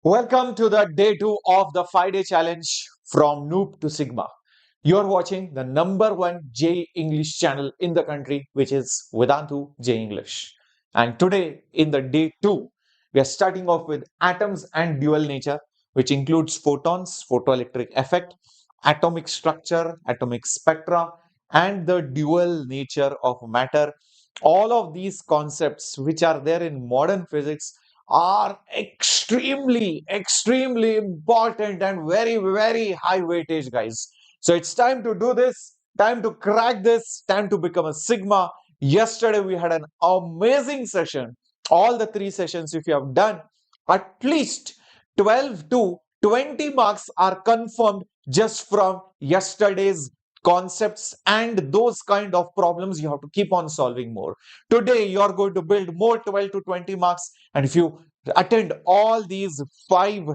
Welcome to the day 2 of the 5-day challenge from Noob to Sigma. You're watching the number one JEE English channel in the country, which is Vedantu JEE English. And today, in the day 2, we are starting off with atoms and dual nature, which includes photons, photoelectric effect, atomic structure, atomic spectra, and the dual nature of matter. All of these concepts, which are there in modern physics, are extremely important and very high weightage, guys. So it's time to do this, time to crack this, time to become a Sigma. Yesterday we had an amazing session. All the 3 sessions, if you have done, at least 12 to 20 marks are confirmed just from yesterday's concepts, and those kind of problems you have to keep on solving more. Today you are going to build more 12 to 20 marks, and if you attend all these 5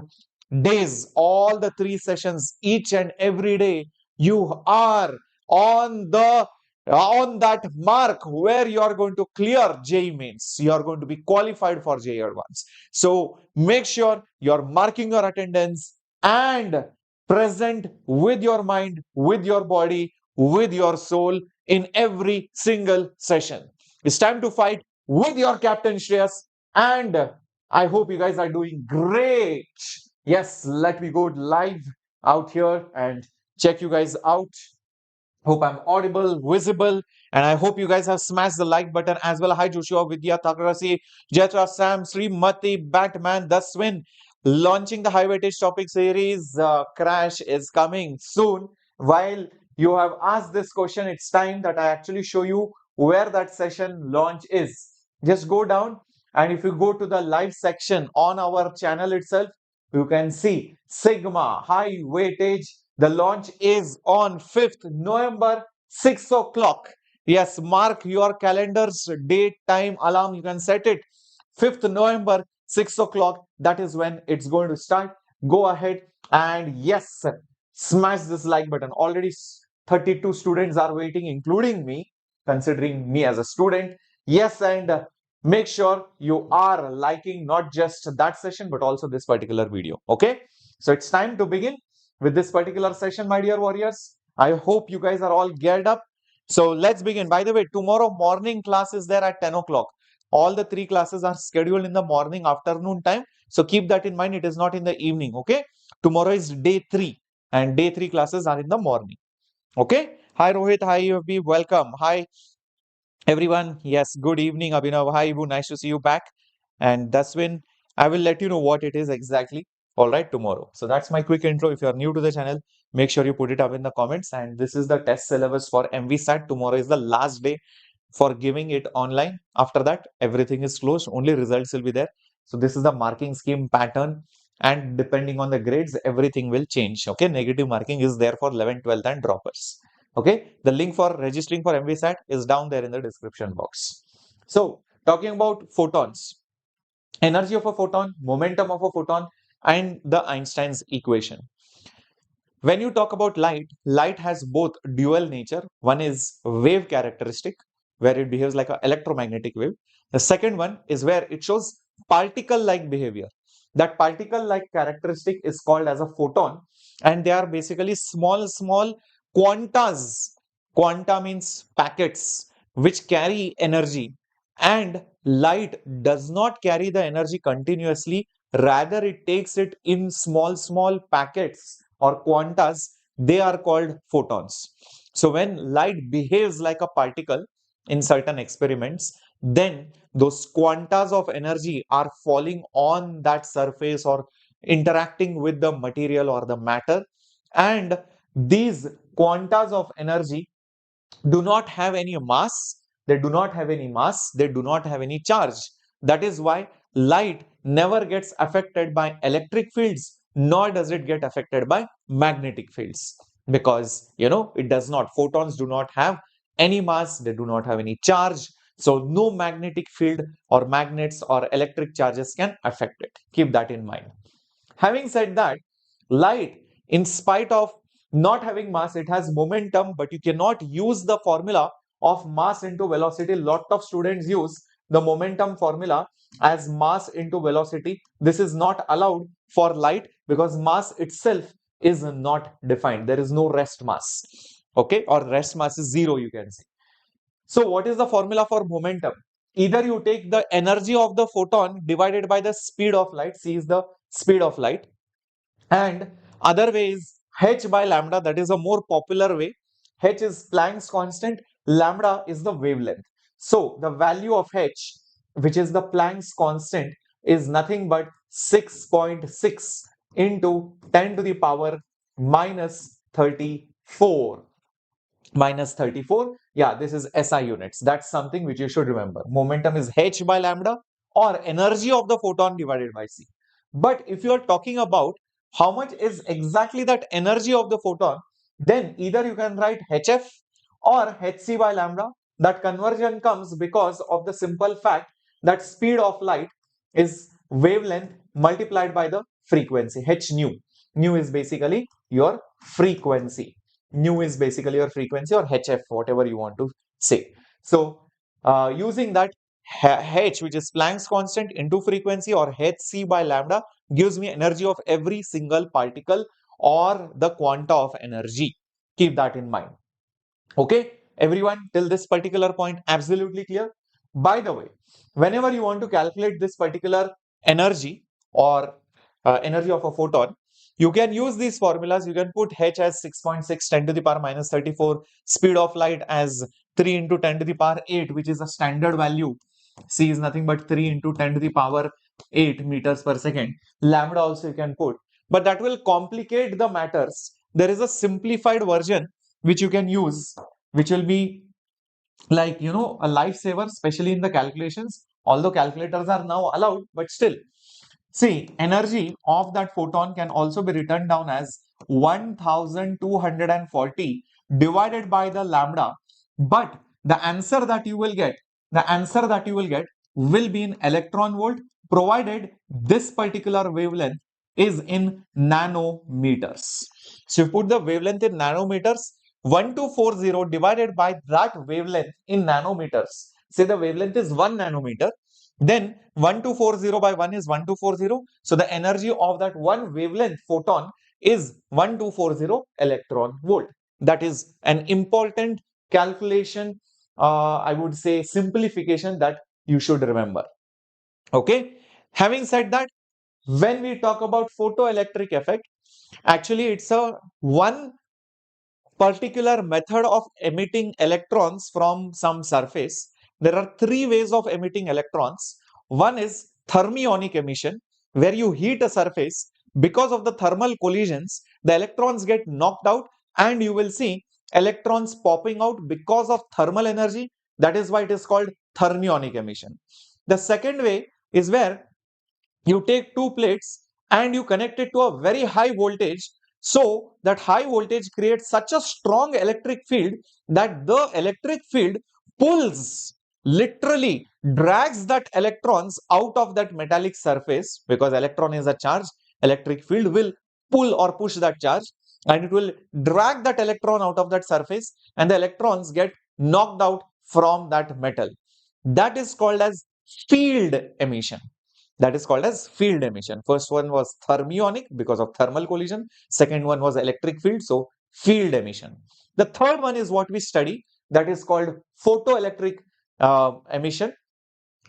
days, all the 3 sessions, each and every day, you are on the on that mark where you are going to clear JEE Mains. You are going to be qualified for JEE Advanced. So make sure you're marking your attendance and present with your mind, with your body, with your soul in every single session. It's time to fight with your captain Shreyas, and I hope you guys are doing great. Yes, let me go live out here and check you guys out. Hope I'm audible, visible, and I hope you guys have smashed the like button as well. Hi, Joshua, Vidya, Thakrasi, Jetra, Sam, Srimati, Batman, The Swin. Launching the high weightage topic series. Crash is coming soon. While you have asked this question, it's time that I actually show you where that session launch is. Just go down, and if you go to the live section on our channel itself, you can see Sigma high weightage. The launch is on 5th November, 6 o'clock. Yes, mark your calendars, date, time, alarm. You can set it. 5th November, 6 o'clock. That is when it's going to start. Go ahead and yes, smash this like button. Already 32 students are waiting, including me, considering me as a student. Yes, and make sure you are liking not just that session, but also this particular video. Okay, so it's time to begin with this particular session, my dear warriors. I hope you guys are all geared up. So let's begin. By the way, tomorrow morning class is there at 10 o'clock. All the 3 classes are scheduled in the morning, afternoon time. So keep that in mind. It is not in the evening. Okay. Tomorrow is day 3, and day 3 classes are in the morning. Okay. Hi, Rohit. Hi, UFB. Welcome. Hi, everyone. Yes. Good evening, Abhinav. Hi, Ibu. Nice to see you back. And that's when I will let you know what it is exactly. All right, tomorrow. So that's my quick intro. If you are new to the channel, make sure you put it up in the comments. And this is the test syllabus for MVSAT. Tomorrow is the last day for giving it online. After that, everything is closed. Only results will be there. So this is the marking scheme pattern. And depending on the grades, everything will change. Okay, negative marking is there for 11th, 12th and droppers. Okay, the link for registering for MVSAT is down there in the description box. So talking about photons, energy of a photon, momentum of a photon, and the Einstein's equation. When you talk about light, light has both dual nature. One is wave characteristic, where it behaves like an electromagnetic wave. The second one is where it shows particle-like behavior. That particle-like characteristic is called as a photon, and they are basically small quantas. Quanta means packets which carry energy, and light does not carry the energy continuously. Rather, it takes it in small packets or quantas. They are called photons. So when light behaves like a particle in certain experiments, then those quantas of energy are falling on that surface or interacting with the material or the matter, and these quantas of energy do not have any mass, they do not have any mass, they do not have any charge. That is why light never gets affected by electric fields, nor does it get affected by magnetic fields, because it does not. Photons do not have any mass, they do not have any charge, so no magnetic field or magnets or electric charges can affect it. Keep that in mind. Having said that, light, in spite of not having mass, it has momentum, but you cannot use the formula of mass into velocity lot of students use, the momentum formula as mass into velocity. This is not allowed for light because mass itself is not defined. There is no rest mass. Okay, or rest mass is zero, you can say. So what is the formula for momentum? Either you take the energy of the photon divided by the speed of light. C is the speed of light, and other way is h by lambda. That is a more popular way. H is Planck's constant, lambda is the wavelength. So the value of h, which is the Planck's constant, is nothing but 6.6 into 10 to the power minus 34. Minus 34. Yeah, this is SI units. That's something which you should remember. Momentum is h by lambda, or energy of the photon divided by c. But if you are talking about how much is exactly that energy of the photon, then either you can write hf or hc by lambda. That conversion comes because of the simple fact that speed of light is wavelength multiplied by the frequency, h nu. Nu is basically your frequency. Nu is basically your frequency, or hf, whatever you want to say. So using that, h, which is Planck's constant, into frequency, or hc by lambda, gives me energy of every single particle or the quanta of energy. Keep that in mind. Okay, everyone, till this particular point, absolutely clear? By the way, whenever you want to calculate this particular energy, or energy of a photon, you can use these formulas. You can put h as 6.6 10 to the power minus 34, speed of light as 3 into 10 to the power 8, which is a standard value. C is nothing but 3 into 10 to the power 8 meters per second. Lambda also you can put, but that will complicate the matters. There is a simplified version which you can use, which will be like, a lifesaver, especially in the calculations. Although calculators are now allowed, but still, see, energy of that photon can also be written down as 1240 divided by the lambda. But the answer that you will get, will be in electron volt, provided this particular wavelength is in nanometers. So you put the wavelength in nanometers, 1240 divided by that wavelength in nanometers. Say the wavelength is 1 nanometer, then 1240 by 1 is 1240. So the energy of that one wavelength photon is 1240 electron volt. That is an important calculation, I would say simplification, that you should remember. Okay. Having said that, when we talk about photoelectric effect, actually it's a one particular method of emitting electrons from some surface. There are three ways of emitting electrons. One is thermionic emission, where you heat a surface. Because of the thermal collisions, the electrons get knocked out, and you will see electrons popping out because of thermal energy. That is why it is called thermionic emission. The second way is where you take two plates and you connect it to a very high voltage, so that high voltage creates such a strong electric field that the electric field pulls, literally drags that electrons out of that metallic surface. Because electron is a charge, electric field will pull or push that charge, and it will drag that electron out of that surface, and the electrons get knocked out from that metal. That is called as field emission. That is called as field emission. First one was thermionic because of thermal collision. Second one was electric field, so field emission. The third one is what we study, that is called photoelectric emission,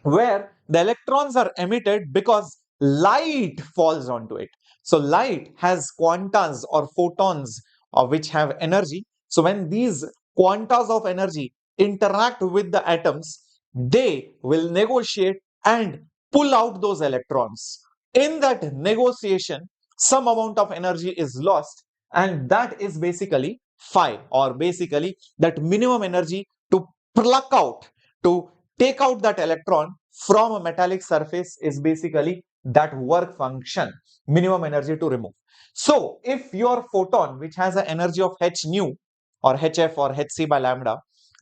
where the electrons are emitted because light falls onto it. So light has quantas or photons which have energy. So when these quantas of energy interact with the atoms, they will negotiate and pull out those electrons. In that negotiation, some amount of energy is lost, and that is basically phi, or basically that minimum energy to pluck out, to take out that electron from a metallic surface, is basically that work function, minimum energy to remove. So if your photon, which has an energy of h nu or hf or hc by lambda,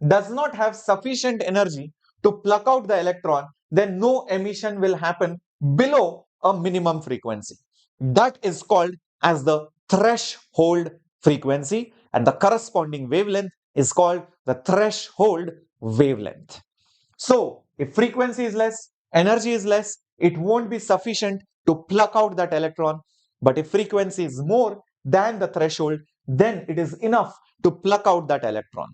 does not have sufficient energy to pluck out the electron, then no emission will happen below a minimum frequency. That is called as the threshold frequency, and the corresponding wavelength is called the threshold wavelength. So If frequency is less, energy is less, it won't be sufficient to pluck out that electron. But if frequency is more than the threshold, then it is enough to pluck out that electron.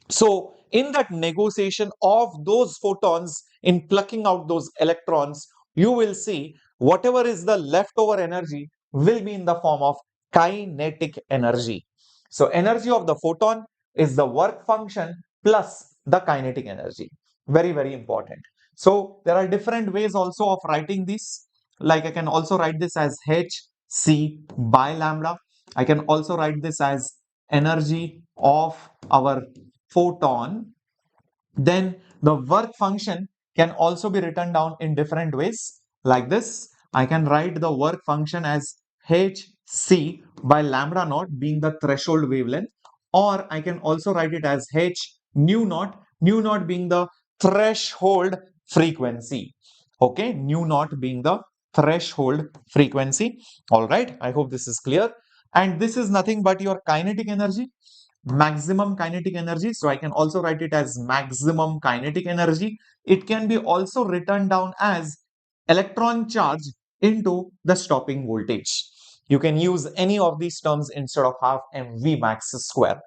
So in that negotiation of those photons, in plucking out those electrons, you will see whatever is the leftover energy will be in the form of kinetic energy. So energy of the photon is the work function plus the kinetic energy. Very, very important. So there are different ways also of writing this. Like I can also write this as hc by lambda. I can also write this as energy of our photon. Then the work function can also be written down in different ways. Like this, I can write the work function as hc by lambda naught being the threshold wavelength, or I can also write it as h nu naught being the threshold frequency. Okay, nu naught being the threshold frequency. All right, I hope this is clear. And this is nothing but your kinetic energy, maximum kinetic energy. So I can also write it as maximum kinetic energy. It can be also written down as electron charge into the stopping voltage. You can use any of these terms instead of half mv max square.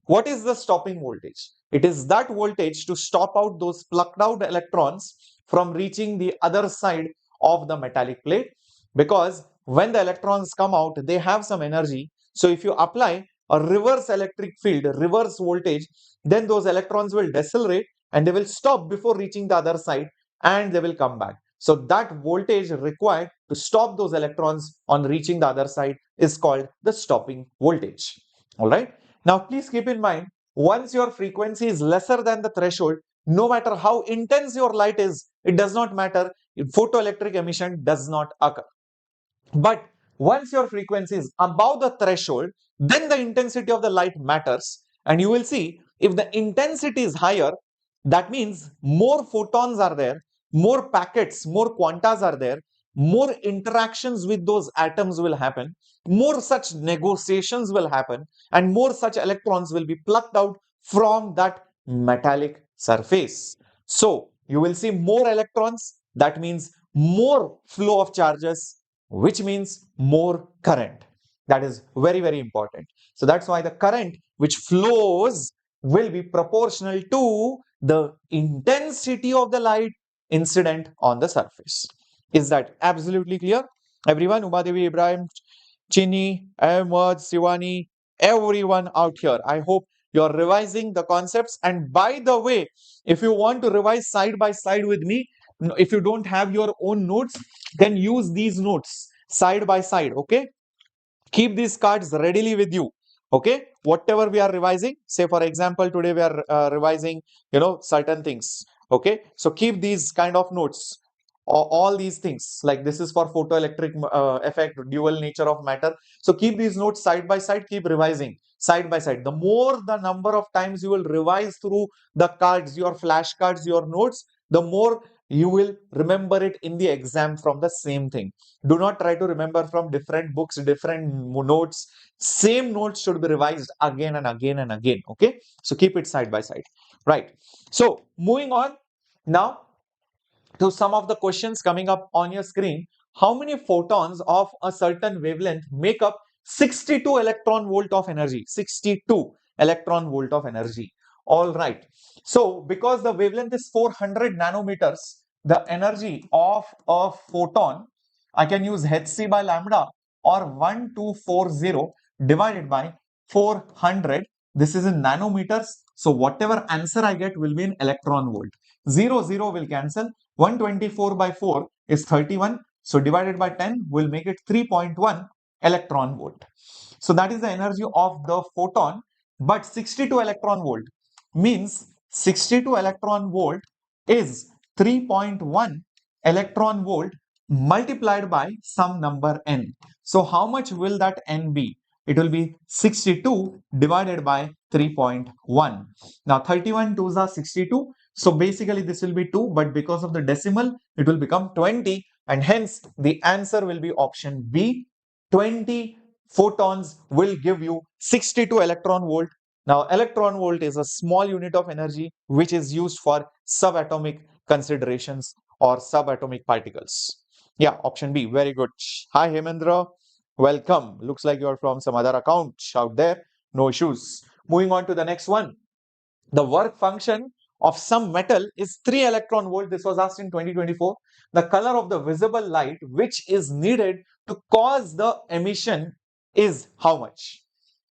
What is the stopping voltage? It is that voltage to stop out those plucked out electrons from reaching the other side of the metallic plate, because when the electrons come out, they have some energy. So if you apply a reverse electric field, reverse voltage, then those electrons will decelerate and they will stop before reaching the other side and they will come back. So that voltage required to stop those electrons on reaching the other side is called the stopping voltage. All right. Now, please keep in mind, once your frequency is lesser than the threshold, no matter how intense your light is, it does not matter. Photoelectric emission does not occur. But once your frequency is above the threshold, then the intensity of the light matters. And you will see if the intensity is higher, that means more photons are there, more packets, more quantas are there, more interactions with those atoms will happen, more such negotiations will happen, and more such electrons will be plucked out from that metallic surface. So you will see more electrons, that means more flow of charges, which means more current. That is very, very important. So that's why the current which flows will be proportional to the intensity of the light incident on the surface. Is that absolutely clear? Everyone, Umadevi, Ibrahim, Chini, Ahmed, Siwani, everyone out here. I hope you're revising the concepts. And by the way, if you want to revise side by side with me, if you don't have your own notes, then use these notes side by side. Okay, keep these cards readily with you. Okay, whatever we are revising, say for example today we are revising certain things. Okay, so keep these kind of notes, all these things, like this is for photoelectric effect, dual nature of matter. So keep these notes side by side, keep revising side by side. The more the number of times you will revise through the cards, your flashcards, your notes, the more you will remember it in the exam from the same thing. Do not try to remember from different books, different notes. Same notes should be revised again and again and again. Okay, so keep it side by side. Right. So moving on now to some of the questions coming up on your screen. How many photons of a certain wavelength make up 62 electron volt of energy? 62 electron volt of energy. All right. So because the wavelength is 400 nanometers, the energy of a photon, I can use hc by lambda or 1240 divided by 400. This is in nanometers. So whatever answer I get will be in electron volt. 0, 0 will cancel. 124 by 4 is 31. So divided by 10 will make it 3.1 electron volt. So that is the energy of the photon. But 62 electron volt means 62 electron volt is 3.1 electron volt multiplied by some number n. So how much will that n be? It will be 62 divided by 3.1. Now 31 twos are 62. So basically this will be 2, but because of the decimal, it will become 20, and hence the answer will be option B. 20 photons will give you 62 electron volt. Now electron volt is a small unit of energy which is used for subatomic considerations or subatomic particles. Yeah, option B. Very good. Hi, Hemendra. Welcome. Looks like you're from some other account out there. No issues. Moving on to the next one. The work function of some metal is 3 electron volt. This was asked in 2024. The color of the visible light which is needed to cause the emission is how much?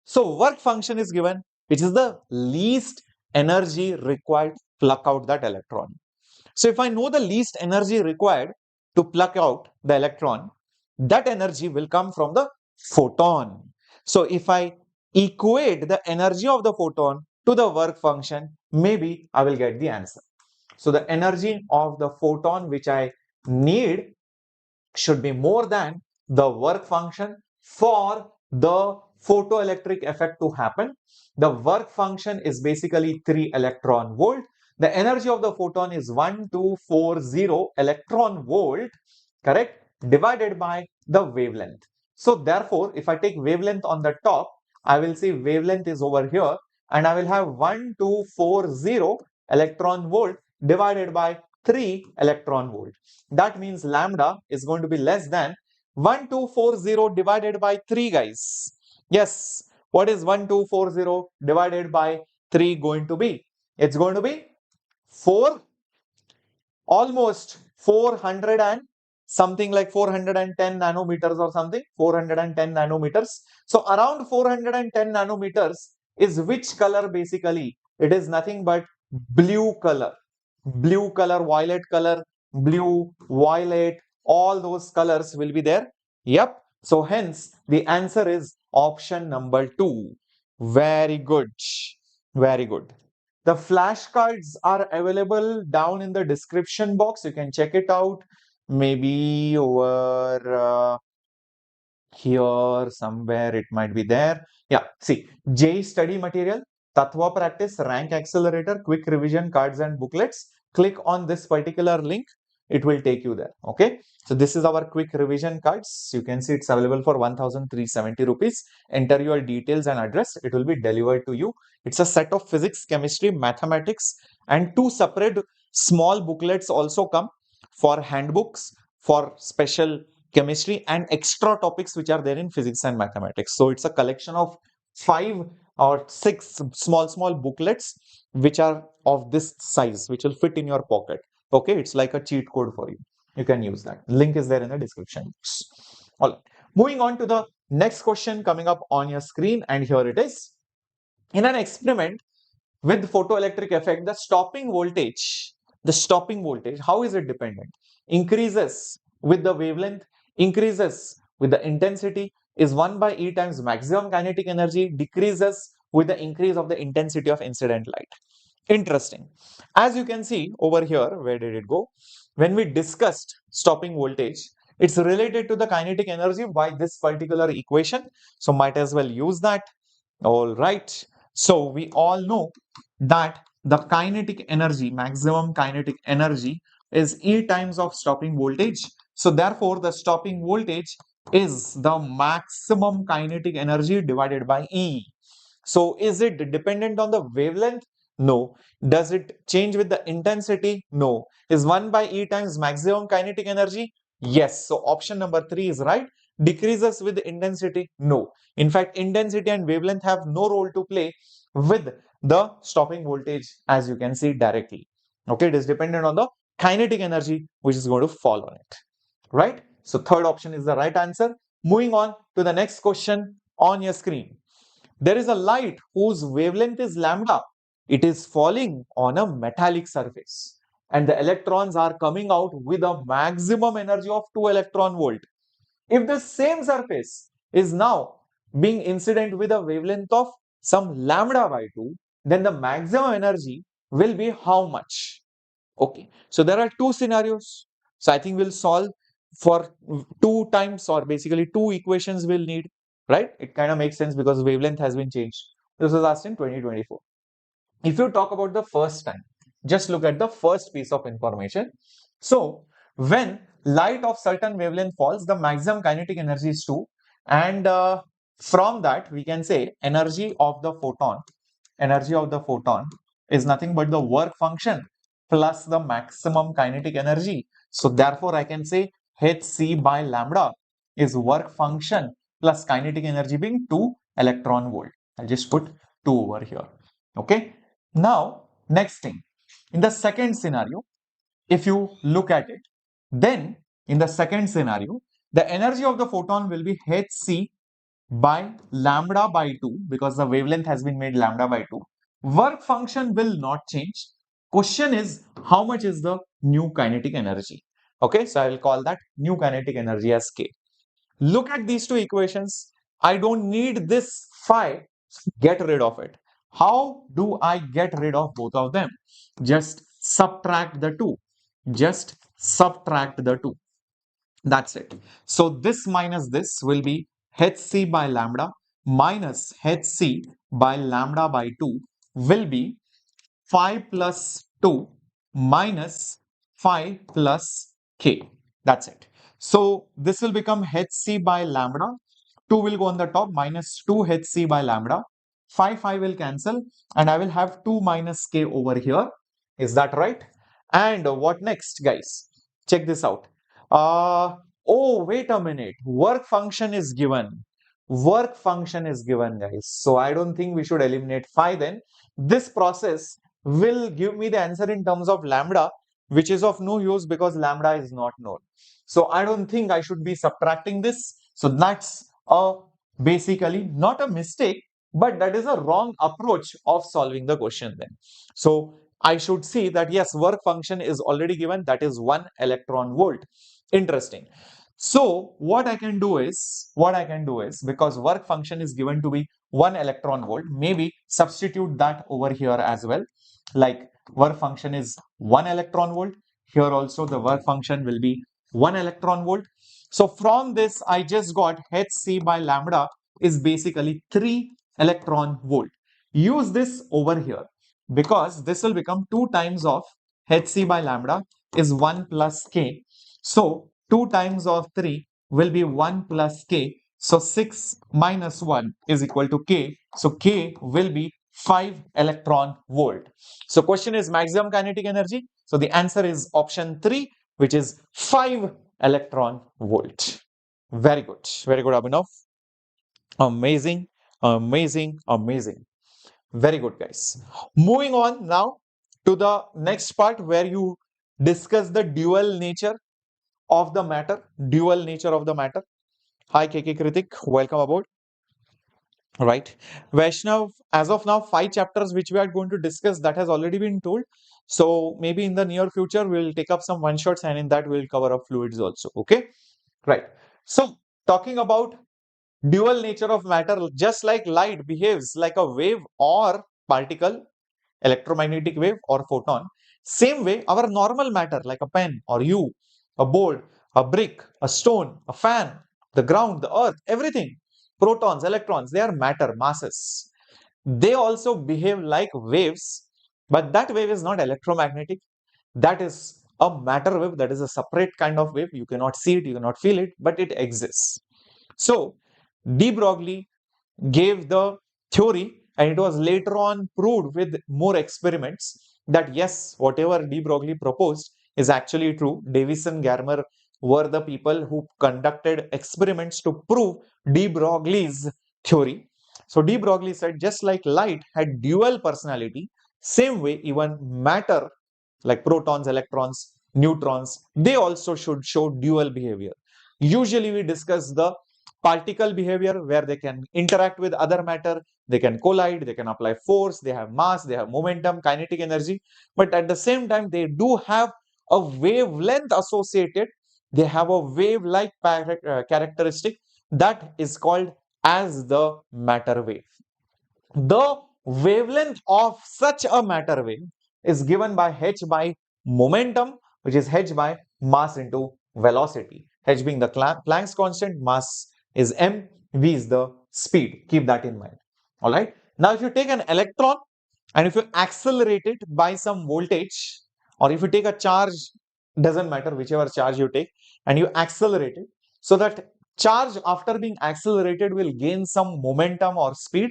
So work function is given, which is the least energy required to pluck out that electron. So if I know the least energy required to pluck out the electron, that energy will come from the photon. So if I equate the energy of the photon to the work function, maybe I will get the answer. So the energy of the photon which I need should be more than the work function for the photoelectric effect to happen. The work function is basically 3 electron volt. The energy of the photon is 1240 electron volt, correct, divided by the wavelength. So therefore, if I take wavelength on the top, I will see wavelength is over here and I will have 1240 electron volt divided by 3 electron volt. That means lambda is going to be less than 1240 divided by 3, guys. Yes, what is 1240 divided by 3 going to be? It's going to be 4, almost 400 and something like 410 nanometers or something, 410 nanometers. So around 410 nanometers is which color basically? It is nothing but blue color, violet color, blue, violet, all those colors will be there. Yep. So hence the answer is option number 2. Very good. Very good. The flashcards are available down in the description box. You can check it out. Maybe over here somewhere it might be there. Yeah, see, JEE study material, Tatva practice, rank accelerator, quick revision cards and booklets. Click on this particular link. It will take you there. Okay. So this is our quick revision cards. You can see it's available for 1,370 rupees. Enter your details and address. It will be delivered to you. It's a set of physics, chemistry, mathematics, and 2 separate small booklets also come for handbooks, for special chemistry and extra topics which are there in physics and mathematics. So it's a collection of 5 or 6 small booklets which are of this size, which will fit in your pocket. Okay, it's like a cheat code for you. You can use that. Link is there in the description box. All right. Moving on to the next question coming up on your screen, and here it is. In an experiment with photoelectric effect, the stopping voltage, how is it dependent? Increases with the wavelength, increases with the intensity, is 1 by E times maximum kinetic energy, decreases with the increase of the intensity of incident light. Interesting. As you can see over here, where did it go? When we discussed stopping voltage, it's related to the kinetic energy by this particular equation. So might as well use that. All right. So we all know that the kinetic energy, maximum kinetic energy, is E times of stopping voltage. So therefore, the stopping voltage is the maximum kinetic energy divided by E. So is it dependent on the wavelength? No. Does it change with the intensity? No. Is 1 by E times maximum kinetic energy? Yes. So option number 3 is right. Decreases with the intensity? No. In fact, intensity and wavelength have no role to play with the stopping voltage, as you can see directly. Okay, it is dependent on the kinetic energy which is going to fall on it. Right? So third option is the right answer. Moving on to the next question on your screen. There is a light whose wavelength is lambda. It is falling on a metallic surface and the electrons are coming out with a maximum energy of 2 electron volt. If the same surface is now being incident with a wavelength of some lambda by 2, then the maximum energy will be how much? Okay, so there are 2 scenarios. So I think we'll solve for 2 times, or basically 2 equations we'll need, right? It kind of makes sense because wavelength has been changed. This was asked in 2024. If you talk about the first time, just look at the first piece of information. So when light of certain wavelength falls, the maximum kinetic energy is 2, and from that we can say energy of the photon is nothing but the work function plus the maximum kinetic energy. So therefore, I can say hc by lambda is work function plus kinetic energy being 2 electron volt. I'll just put 2 over here. Okay. Now, next thing, in the second scenario, if you look at it, then in the second scenario, the energy of the photon will be hc by lambda by 2 because the wavelength has been made lambda by 2. Work function will not change. Question is how much is the new kinetic energy? Okay, so I will call that new kinetic energy as K. Look at these two equations. I don't need this phi. Get rid of it. How do I get rid of both of them? Just subtract the two. Just subtract the two. That's it. So this minus this will be hc by lambda minus hc by lambda by 2 will be 5 plus 2 minus 5 plus k. That's it. So this will become hc by lambda. 2 will go on the top minus 2 hc by lambda. 5 will cancel and I will have 2 minus k over here. Is that right? And what next, guys? Check this out. Oh, wait a minute. Work function is given. Work function is given, guys. So I don't think we should eliminate phi then. This process will give me the answer in terms of lambda, which is of no use because lambda is not known. So I don't think I should be subtracting this. So that's basically not a mistake, but that is a wrong approach of solving the question then. So I should see that yes, work function is already given, that is 1 electron volt. Interesting. So what I can do is, because work function is given to be 1 electron volt, maybe substitute that over here as well. Like work function is 1 electron volt. Here also the work function will be 1 electron volt. So from this, I just got hc by lambda is basically 3 electron volt. Use this over here because this will become 2 times of hc by lambda is 1 plus k. So 2 times of 3 will be 1 plus k. So 6 minus 1 is equal to k. So k will be 5 electron volt. So question is maximum kinetic energy. So the answer is option 3, which is 5 electron volt. Very good. Very good, Abhinav. Amazing, amazing, amazing. Very good, guys. Moving on now to the next part where you discuss the dual nature of the matter. Dual nature of the matter. Hi, KK Kritik. Welcome aboard. Right. Vaishnav, as of now, 5 chapters which we are going to discuss that has already been told. So maybe in the near future, we'll take up some one shots and in that we'll cover up fluids also. Okay. Right. So talking about dual nature of matter, just like light behaves like a wave or particle, electromagnetic wave or photon, same way our normal matter like a pen or you, a board, a brick, a stone, a fan, the ground, the earth, everything, protons, electrons, they are matter, masses. They also behave like waves, but that wave is not electromagnetic. That is a matter wave, that is a separate kind of wave. You cannot see it, you cannot feel it, but it exists. So de Broglie gave the theory, and it was later on proved with more experiments that yes, whatever de Broglie proposed is actually true. Davis and Germer were the people who conducted experiments to prove de Broglie's theory. So de Broglie said just like light had dual personality, same way even matter like protons, electrons, neutrons, they also should show dual behavior. Usually we discuss the particle behavior where they can interact with other matter, they can collide, they can apply force, they have mass, they have momentum, kinetic energy, but at the same time they do have a wavelength associated, they have a wave-like characteristic that is called as the matter wave. The wavelength of such a matter wave is given by h by momentum, which is h by mass into velocity. H being the Planck's constant, mass is m, v is the speed. Keep that in mind. All right. Now, if you take an electron and if you accelerate it by some voltage, or if you take a charge, doesn't matter whichever charge you take, and you accelerate it, so that charge after being accelerated will gain some momentum or speed.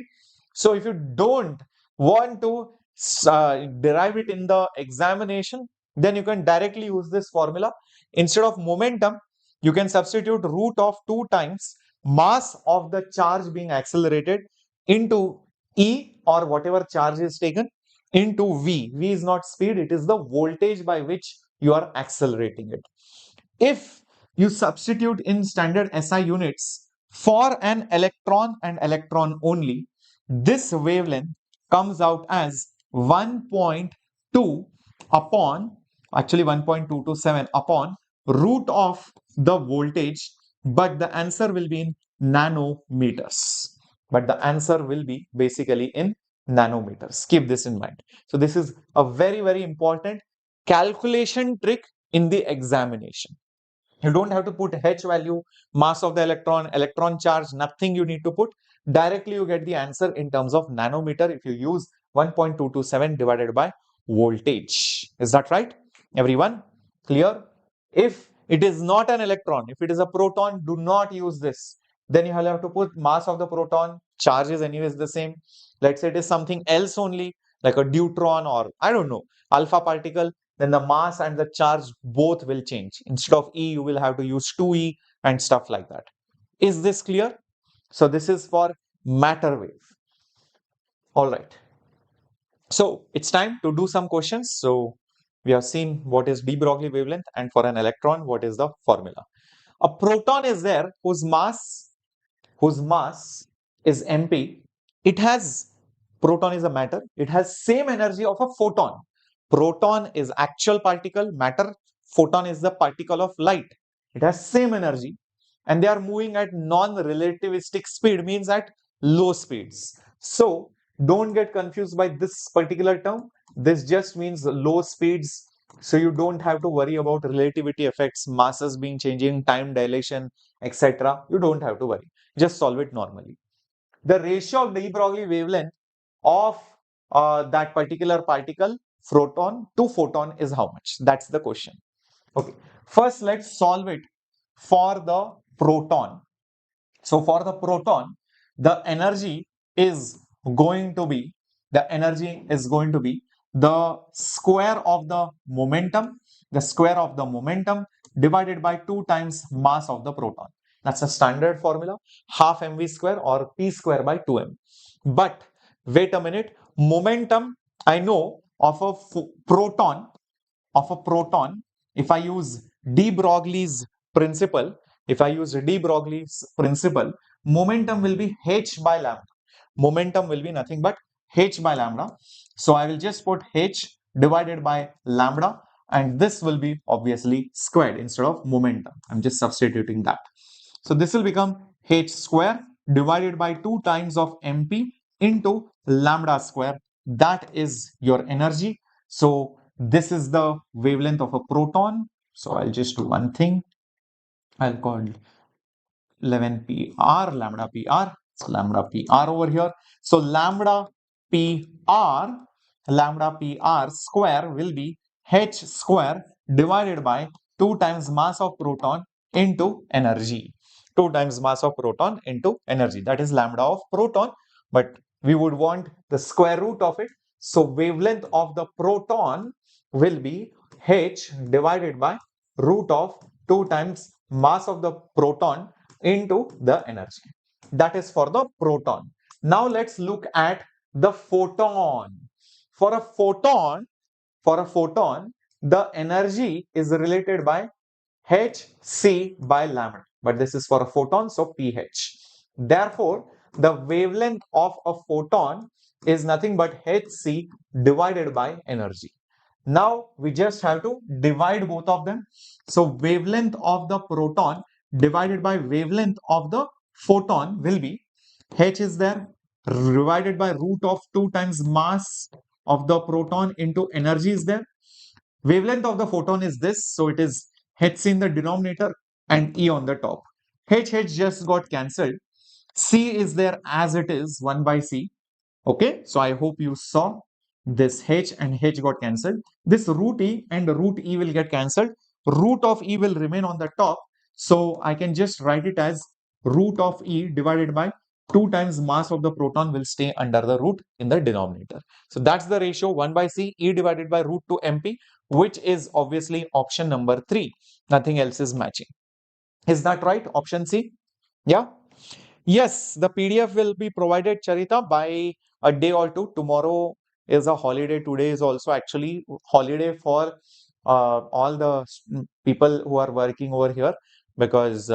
So if you don't want to derive it in the examination, then you can directly use this formula. Instead of momentum, you can substitute root of 2 times mass of the charge being accelerated into E, or whatever charge is taken, into V. V is not speed, it is the voltage by which you are accelerating it. If you substitute in standard SI units for an electron and electron only, this wavelength comes out as 1.2 upon, actually 1.227 upon root of the voltage, but the answer will be in nanometers. But the answer will be basically in nanometers. Keep this in mind. So this is a very, very important calculation trick in the examination. You don't have to put H value, mass of the electron, electron charge, nothing you need to put. Directly you get the answer in terms of nanometer if you use 1.227 divided by voltage. Is that right? Everyone clear? If it is not an electron, if it is a proton, do not use this. Then you have to put mass of the proton, charge is anyways the same. Let's say it is something else only, like a deuteron or I don't know, alpha particle, then the mass and the charge both will change. Instead of E, you will have to use 2E and stuff like that. Is this clear? So this is for matter wave. All right. So it's time to do some questions. So we have seen what is de Broglie wavelength, and for an electron, what is the formula. A proton is there whose mass is mp. It has, proton is a matter, it has same energy of a photon. Proton is actual particle matter, photon is the particle of light. It has same energy and they are moving at non-relativistic speed, means at low speeds. So don't get confused by this particular term. This just means low speeds. So you don't have to worry about relativity effects, masses being changing, time dilation, etc. You don't have to worry. Just solve it normally. The ratio of de Broglie wavelength of that particular particle, photon to photon, is how much? That's the question. Okay. First, let's solve it for the proton. So for the proton, the energy is going to be the square of the momentum, divided by 2 times mass of the proton. That's a standard formula, half mv square or p square by 2m. But wait a minute, momentum, I know of a proton, if I use de Broglie's principle, momentum will be h by lambda. Momentum will be nothing but h by lambda. So I will just put h divided by lambda, and this will be obviously squared instead of momentum. I'm just substituting that. So this will become h square divided by 2 times of mp into lambda square. That is your energy. So this is the wavelength of a proton. So I'll just do one thing. I'll call 11 PR, lambda PR. So lambda PR over here. So lambda PR square will be h square divided by 2 times mass of proton into energy. 2 times mass of proton into energy. That is lambda of proton, but we would want the square root of it. So wavelength of the proton will be h divided by root of 2 times mass of the proton into the energy. That is for the proton. Now let's look at the photon. For a photon, the energy is related by hc by lambda. But this is for a photon, so ph. Therefore, the wavelength of a photon is nothing but hc divided by energy. Now we just have to divide both of them. So wavelength of the proton divided by wavelength of the photon will be, h is there, divided by root of 2 times mass of the proton into energy is there. Wavelength of the photon is this, so it is h in the denominator and E on the top. H just got cancelled. C is there as it is, 1 by C. Okay, so I hope you saw this h and h got cancelled. This root E and root E will get cancelled. Root of E will remain on the top. So I can just write it as root of E divided by 2 times mass of the proton will stay under the root in the denominator. So that's the ratio 1 by C, E divided by root 2 MP, which is obviously option number 3. Nothing else is matching. Is that right? Option C? Yeah. Yes, the PDF will be provided, Charita, by a day or two. Tomorrow is a holiday. Today is also actually holiday for all the people who are working over here, because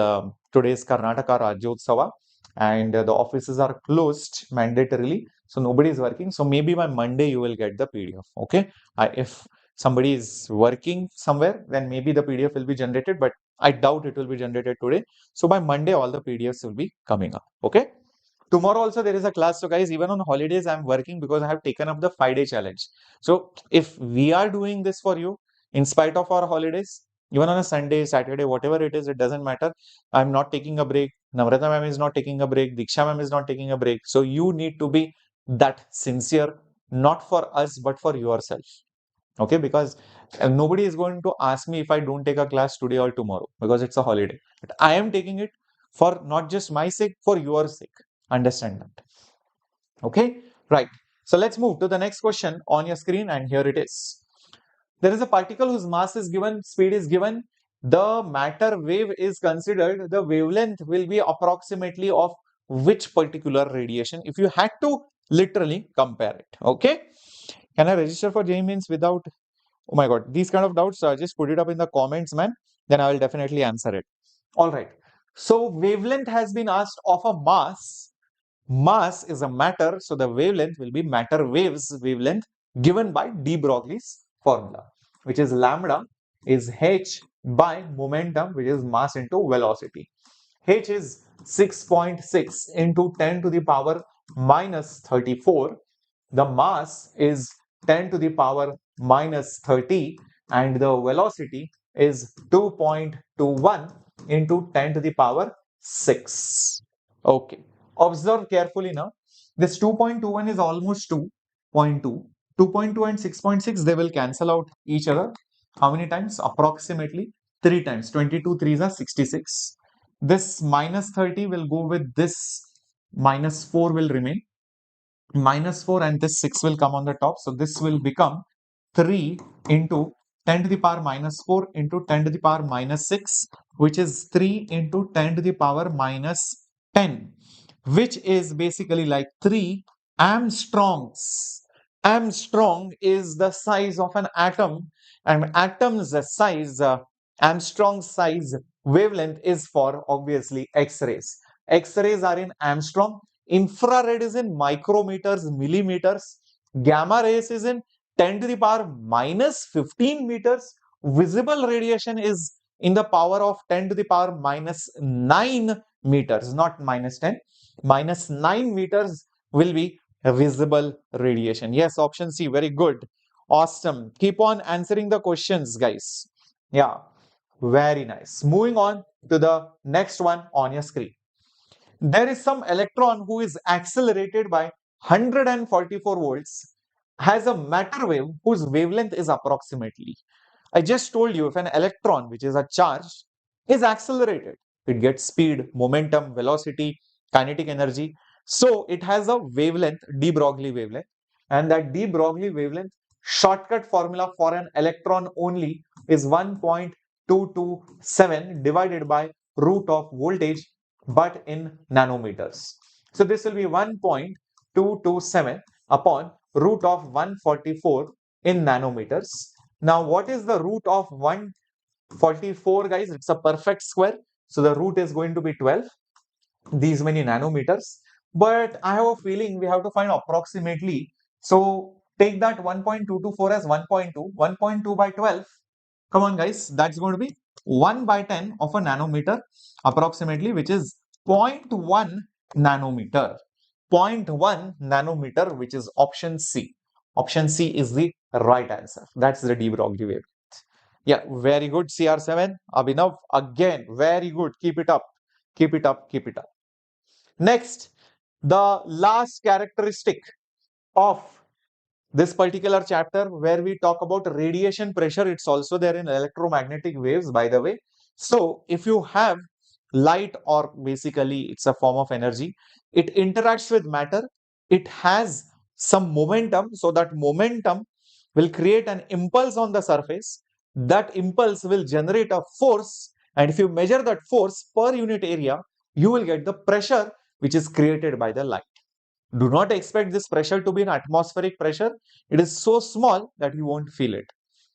today is Karnataka Rajyotsava and the offices are closed mandatorily. So nobody is working. So maybe by Monday you will get the PDF. Okay. If somebody is working somewhere, then maybe the PDF will be generated, but I doubt it will be generated today. So by Monday, all the PDFs will be coming up. Okay. Tomorrow also there is a class. So guys, even on holidays, I'm working because I have taken up the 5-day challenge. So if we are doing this for you, in spite of our holidays, even on a Sunday, Saturday, whatever it is, it doesn't matter. I'm not taking a break. Namrata ma'am is not taking a break. Diksha ma'am is not taking a break. So you need to be that sincere, not for us, but for yourself. Okay, because nobody is going to ask me if I don't take a class today or tomorrow because it's a holiday. But I am taking it for not just my sake, for your sake. Understand that. Okay, right. So let's move to the next question on your screen, and here it is. There is a particle whose mass is given, speed is given, the matter wave is considered, the wavelength will be approximately of which particular radiation, if you had to literally compare it. Okay, can I register for JEE Mains without, oh my god, these kind of doubts, just put it up in the comments, man. Then I will definitely answer it. All right. So wavelength has been asked of a mass. Mass is a matter, so the wavelength will be matter waves wavelength given by de Broglie's formula, which is lambda is h by momentum, which is mass into velocity. H is 6.6 into 10 to the power minus 34. The mass is 10 to the power minus 30 and the velocity is 2.21 into 10 to the power 6. Okay. Observe carefully now. This 2.21 is almost 2.2. 2.2 and 6.6, they will cancel out each other. How many times? Approximately 3 times. 22 3s are 66. This minus 30 will go with this minus 4 will remain. Minus 4 and this 6 will come on the top. So this will become 3 into 10 to the power minus 4 into 10 to the power minus 6, which is 3 into 10 to the power minus 10, which is basically like 3 Armstrongs. Armstrong is the size of an atom, and atom's size, Armstrong size wavelength is for obviously X-rays. X-rays are in Armstrong. Infrared is in micrometers, millimeters. Gamma rays is in 10 to the power minus 15 meters. Visible radiation is in the power of 10 to the power minus 9 meters, not minus 10. Minus 9 meters will be visible radiation. Yes, option C, very good. Awesome. Keep on answering the questions, guys. Yeah, very nice. Moving on to the next one on your screen. There is some electron who is accelerated by 144 volts, has a matter wave whose wavelength is approximately. I just told you, if an electron, which is a charge, is accelerated, it gets speed, momentum, velocity, kinetic energy. So it has a wavelength, de Broglie wavelength, and that de Broglie wavelength shortcut formula for an electron only is 1.227 divided by root of voltage, but in nanometers. So this will be 1.227 upon root of 144 in nanometers. Now, what is the root of 144, guys? It's a perfect square. So the root is going to be 12, these many nanometers. But I have a feeling we have to find approximately. So take that 1.224 as 1.2, 1.2 by 12. Come on, guys, that's going to be 1 by 10 of a nanometer approximately, which is 0.1 nanometer. 0.1 nanometer, which is option C. Option C is the right answer. That's the de Broglie wavelength. Yeah, very good, CR7. Abhinav, again, very good. Keep it up. Keep it up. Keep it up. Next, the last characteristic of this particular chapter where we talk about radiation pressure, it's also there in electromagnetic waves, by the way. So if you have light, or basically it's a form of energy, it interacts with matter. It has some momentum, so that momentum will create an impulse on the surface. That impulse will generate a force, and if you measure that force per unit area, you will get the pressure which is created by the light. Do not expect this pressure to be an atmospheric pressure. It is so small that you won't feel it.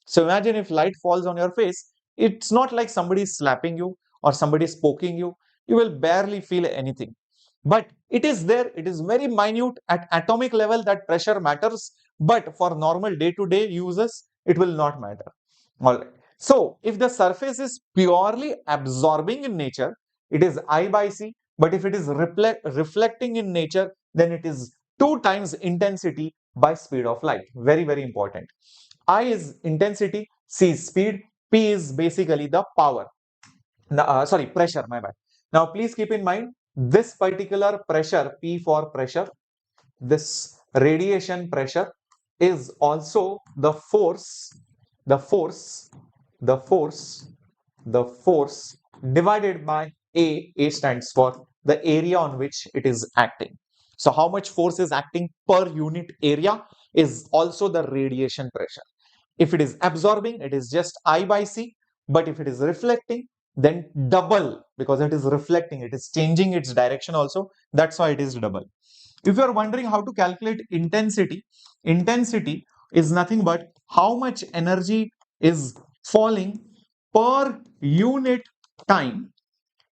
So imagine if light falls on your face, it's not like somebody is slapping you or somebody is poking you. You will barely feel anything. But it is there, it is very minute at atomic level that pressure matters. But for normal day-to-day uses, it will not matter. All right. So if the surface is purely absorbing in nature, it is I by C. But if it is reflecting in nature, then it is 2 times intensity by speed of light. Very, very important. I is intensity, C is speed, P is basically the power. Sorry, pressure, my bad. Now, please keep in mind this particular pressure, P for pressure, this radiation pressure is also the force, the force, the force, the force divided by A. A stands for the area on which it is acting. So how much force is acting per unit area is also the radiation pressure. If it is absorbing, it is just I by C. But if it is reflecting, then double, because it is reflecting, it is changing its direction also. That's why it is double. If you are wondering how to calculate intensity, intensity is nothing but how much energy is falling per unit time,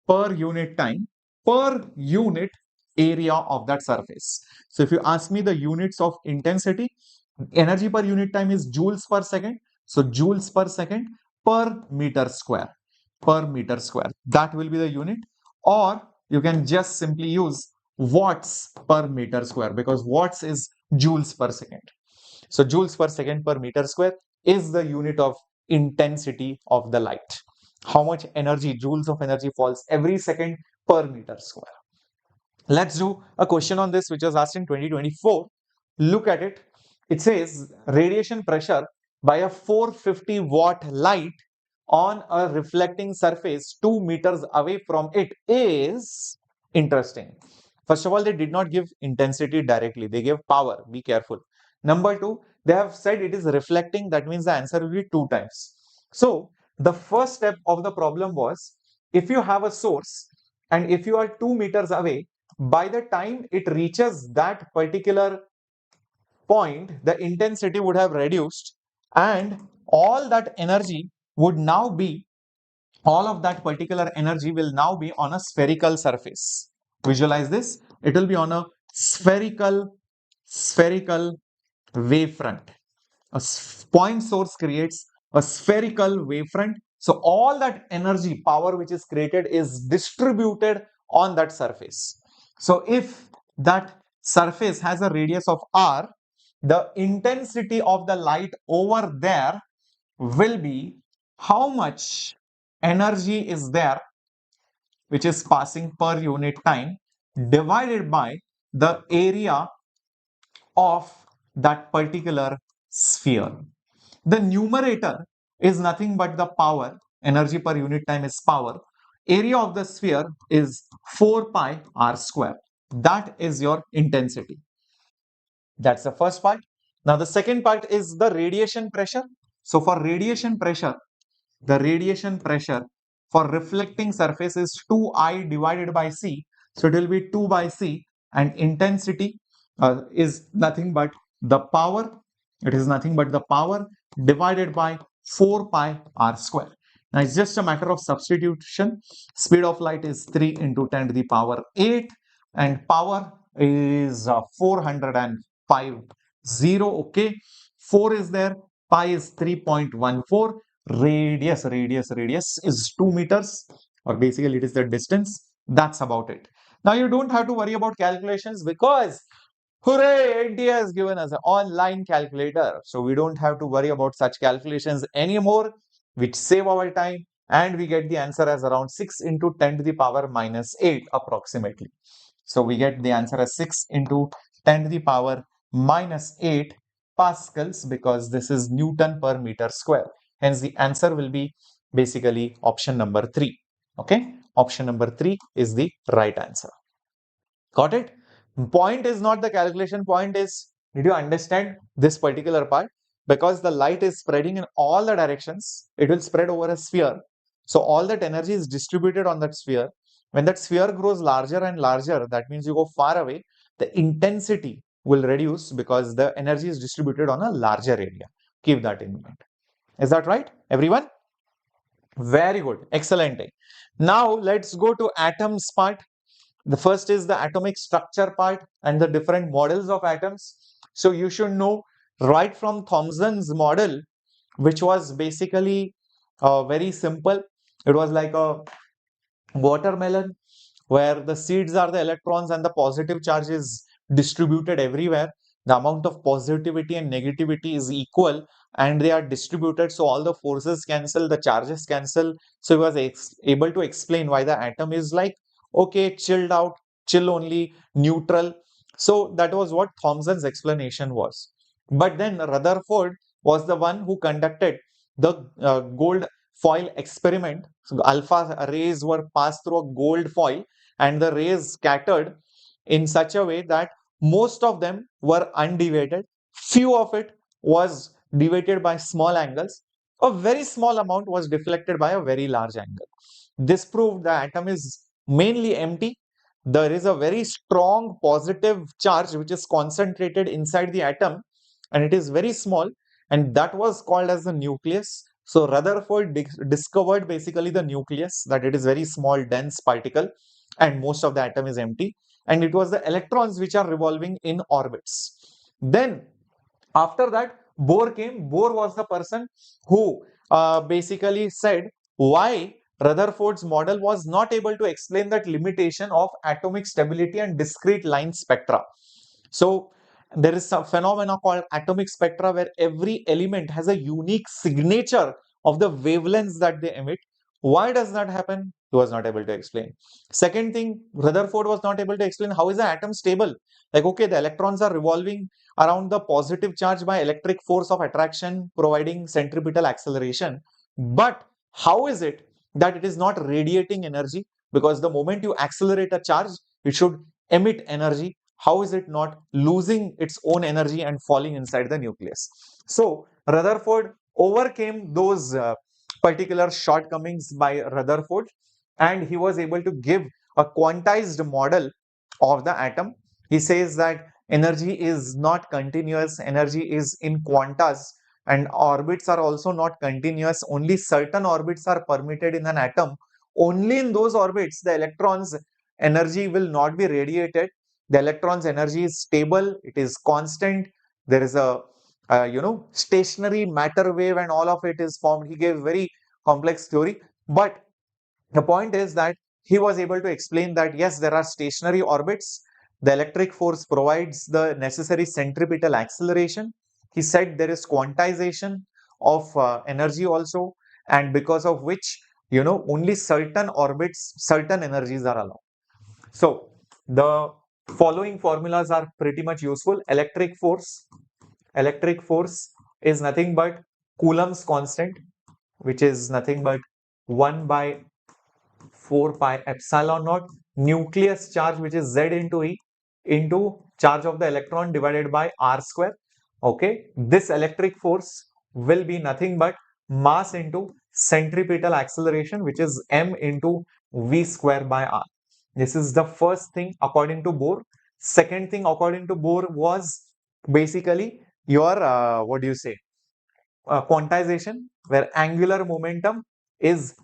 per unit time, per unit area of that surface. So if you ask me the units of intensity, energy per unit time is joules per second. So joules per second per meter square, per meter square. That will be the unit. Or you can just simply use watts per meter square, because watts is joules per second. So joules per second per meter square is the unit of intensity of the light. How much energy, joules of energy falls every second per meter square. Let's do a question on this which was asked in 2024. Look at it. It says radiation pressure by a 450 watt light on a reflecting surface 2 meters away from it is interesting. First of all, they did not give intensity directly. They gave power. Be careful. Number two, they have said it is reflecting. That means the answer will be 2 times. So the first step of the problem was, if you have a source and if you are 2 meters away, by the time it reaches that particular point, the intensity would have reduced, and all that energy would now be, all of that particular energy will now be on a spherical surface. Visualize this. It will be on a spherical wavefront. A point source creates a spherical wavefront. So all that energy, power which is created is distributed on that surface. So if that surface has a radius of r, the intensity of the light over there will be how much energy is there which is passing per unit time divided by the area of that particular sphere. The numerator is nothing but the power. Energy per unit time is power. Area of the sphere is 4 pi r square. That is your intensity. That's the first part. Now the second part is the radiation pressure. So for radiation pressure, the radiation pressure for reflecting surface is 2I divided by C. So it will be 2 by C, and intensity is nothing but the power. It is nothing but the power divided by 4 pi r square. Now it's just a matter of substitution. Speed of light is 3 into 10 to the power 8, and power is 405 0. Okay, 4 is there, pi is 3.14. Radius is 2 meters, or basically it is the distance. That's about it. Now you don't have to worry about calculations, because hooray, India has given us an online calculator. So we don't have to worry about such calculations anymore, which save our time, and we get the answer as around 6 into 10 to the power minus 8 approximately. So we get the answer as 6 into 10 to the power minus 8 pascals, because this is Newton per meter square. Hence the answer will be basically option number 3. Okay. Option number 3 is the right answer. Got it? Point is not the calculation, point is, did you understand this particular part? Because the light is spreading in all the directions, it will spread over a sphere. So all that energy is distributed on that sphere. When that sphere grows larger and larger, that means you go far away, the intensity will reduce because the energy is distributed on a larger area. Keep that in mind. Is that right, everyone? Very good. Excellent. Now let's go to atoms part. The first is the atomic structure part and the different models of atoms. So you should know right from Thomson's model, which was basically very simple. It was like a watermelon where the seeds are the electrons and the positive charge is distributed everywhere. The amount of positivity and negativity is equal and they are distributed, so all the forces cancel, the charges cancel. So he was able to explain why the atom is like, okay, chilled out, chill only, neutral. So that was what Thomson's explanation was. But then Rutherford was the one who conducted the gold foil experiment. So alpha rays were passed through a gold foil and the rays scattered in such a way that most of them were undeviated. Few of it was deviated by small angles. A very small amount was deflected by a very large angle. This proved the atom is mainly empty. There is a very strong positive charge which is concentrated inside the atom and it is very small, and that was called as the nucleus. So Rutherford discovered basically the nucleus, that it is very small dense particle and most of the atom is empty, and it was the electrons which are revolving in orbits. Then after that Bohr came. Bohr was the person who basically said why Rutherford's model was not able to explain that limitation of atomic stability and discrete line spectra. So there is a phenomena called atomic spectra where every element has a unique signature of the wavelengths that they emit. Why does that happen? He was not able to explain. Second thing, Rutherford was not able to explain how is the atom stable. Like, okay, the electrons are revolving around the positive charge by electric force of attraction, providing centripetal acceleration. But how is it that it is not radiating energy? Because the moment you accelerate a charge, it should emit energy. How is it not losing its own energy and falling inside the nucleus? So Rutherford overcame those particular shortcomings by Rutherford, and he was able to give a quantized model of the atom. He says that energy is not continuous, energy is in quantas, and orbits are also not continuous. Only certain orbits are permitted in an atom. Only in those orbits the electrons energy will not be radiated. The electron's energy is stable, it is constant. There is a stationary matter wave and all of it is formed. He gave very complex theory, but the point is that he was able to explain that yes, there are stationary orbits. The electric force provides the necessary centripetal acceleration. He said there is quantization of energy also, and because of which, only certain orbits, certain energies are allowed. So the following formulas are pretty much useful. Electric force is nothing but Coulomb's constant, which is nothing but 1 by 4 pi epsilon naught. Nucleus charge, which is Z into E, into charge of the electron divided by R square. Okay, this electric force will be nothing but mass into centripetal acceleration, which is m into v square by r. This is the first thing according to Bohr. Second thing according to Bohr was basically your what do you say, quantization, where angular momentum is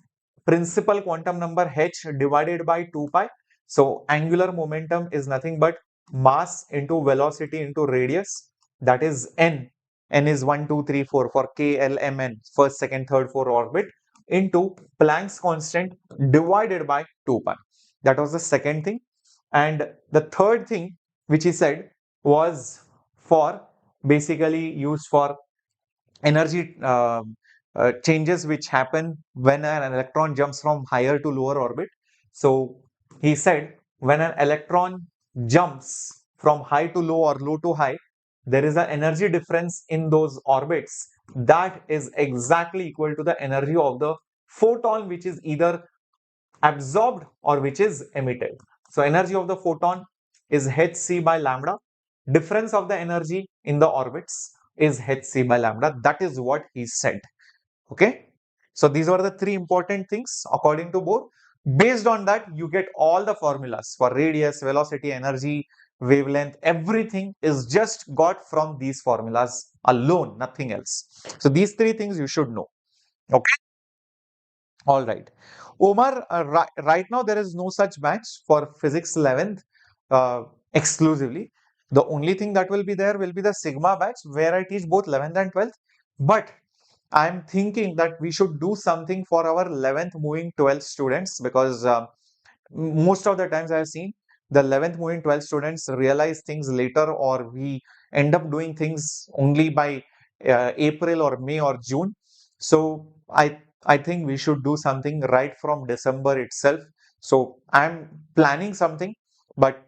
principal quantum number h divided by 2 pi. So angular momentum is nothing but mass into velocity into radius, that is n. N is 1, 2, 3, 4 for k, l, m, n, first, second, third, fourth orbit, into Planck's constant divided by 2 pi. That was the second thing. And the third thing which he said was for basically used for energy changes which happen when an electron jumps from higher to lower orbit. So he said when an electron jumps from high to low or low to high, there is an energy difference in those orbits that is exactly equal to the energy of the photon, which is either absorbed or which is emitted. So energy of the photon is hc by lambda. Difference of the energy in the orbits is hc by lambda. That is what he said. Okay. So these are the three important things according to Bohr. Based on that, you get all the formulas for radius, velocity, energy, wavelength, everything is just got from these formulas alone, nothing else. So these three things you should know. Okay. All right. Omar, right now there is no such batch for physics 11th exclusively. The only thing that will be there will be the Sigma batch where I teach both 11th and 12th. But I'm thinking that we should do something for our 11th moving 12th students because most of the times I've seen the 11th moving 12th students realize things later, or we end up doing things only by April or May or June. So I think we should do something right from December itself. So I'm planning something, but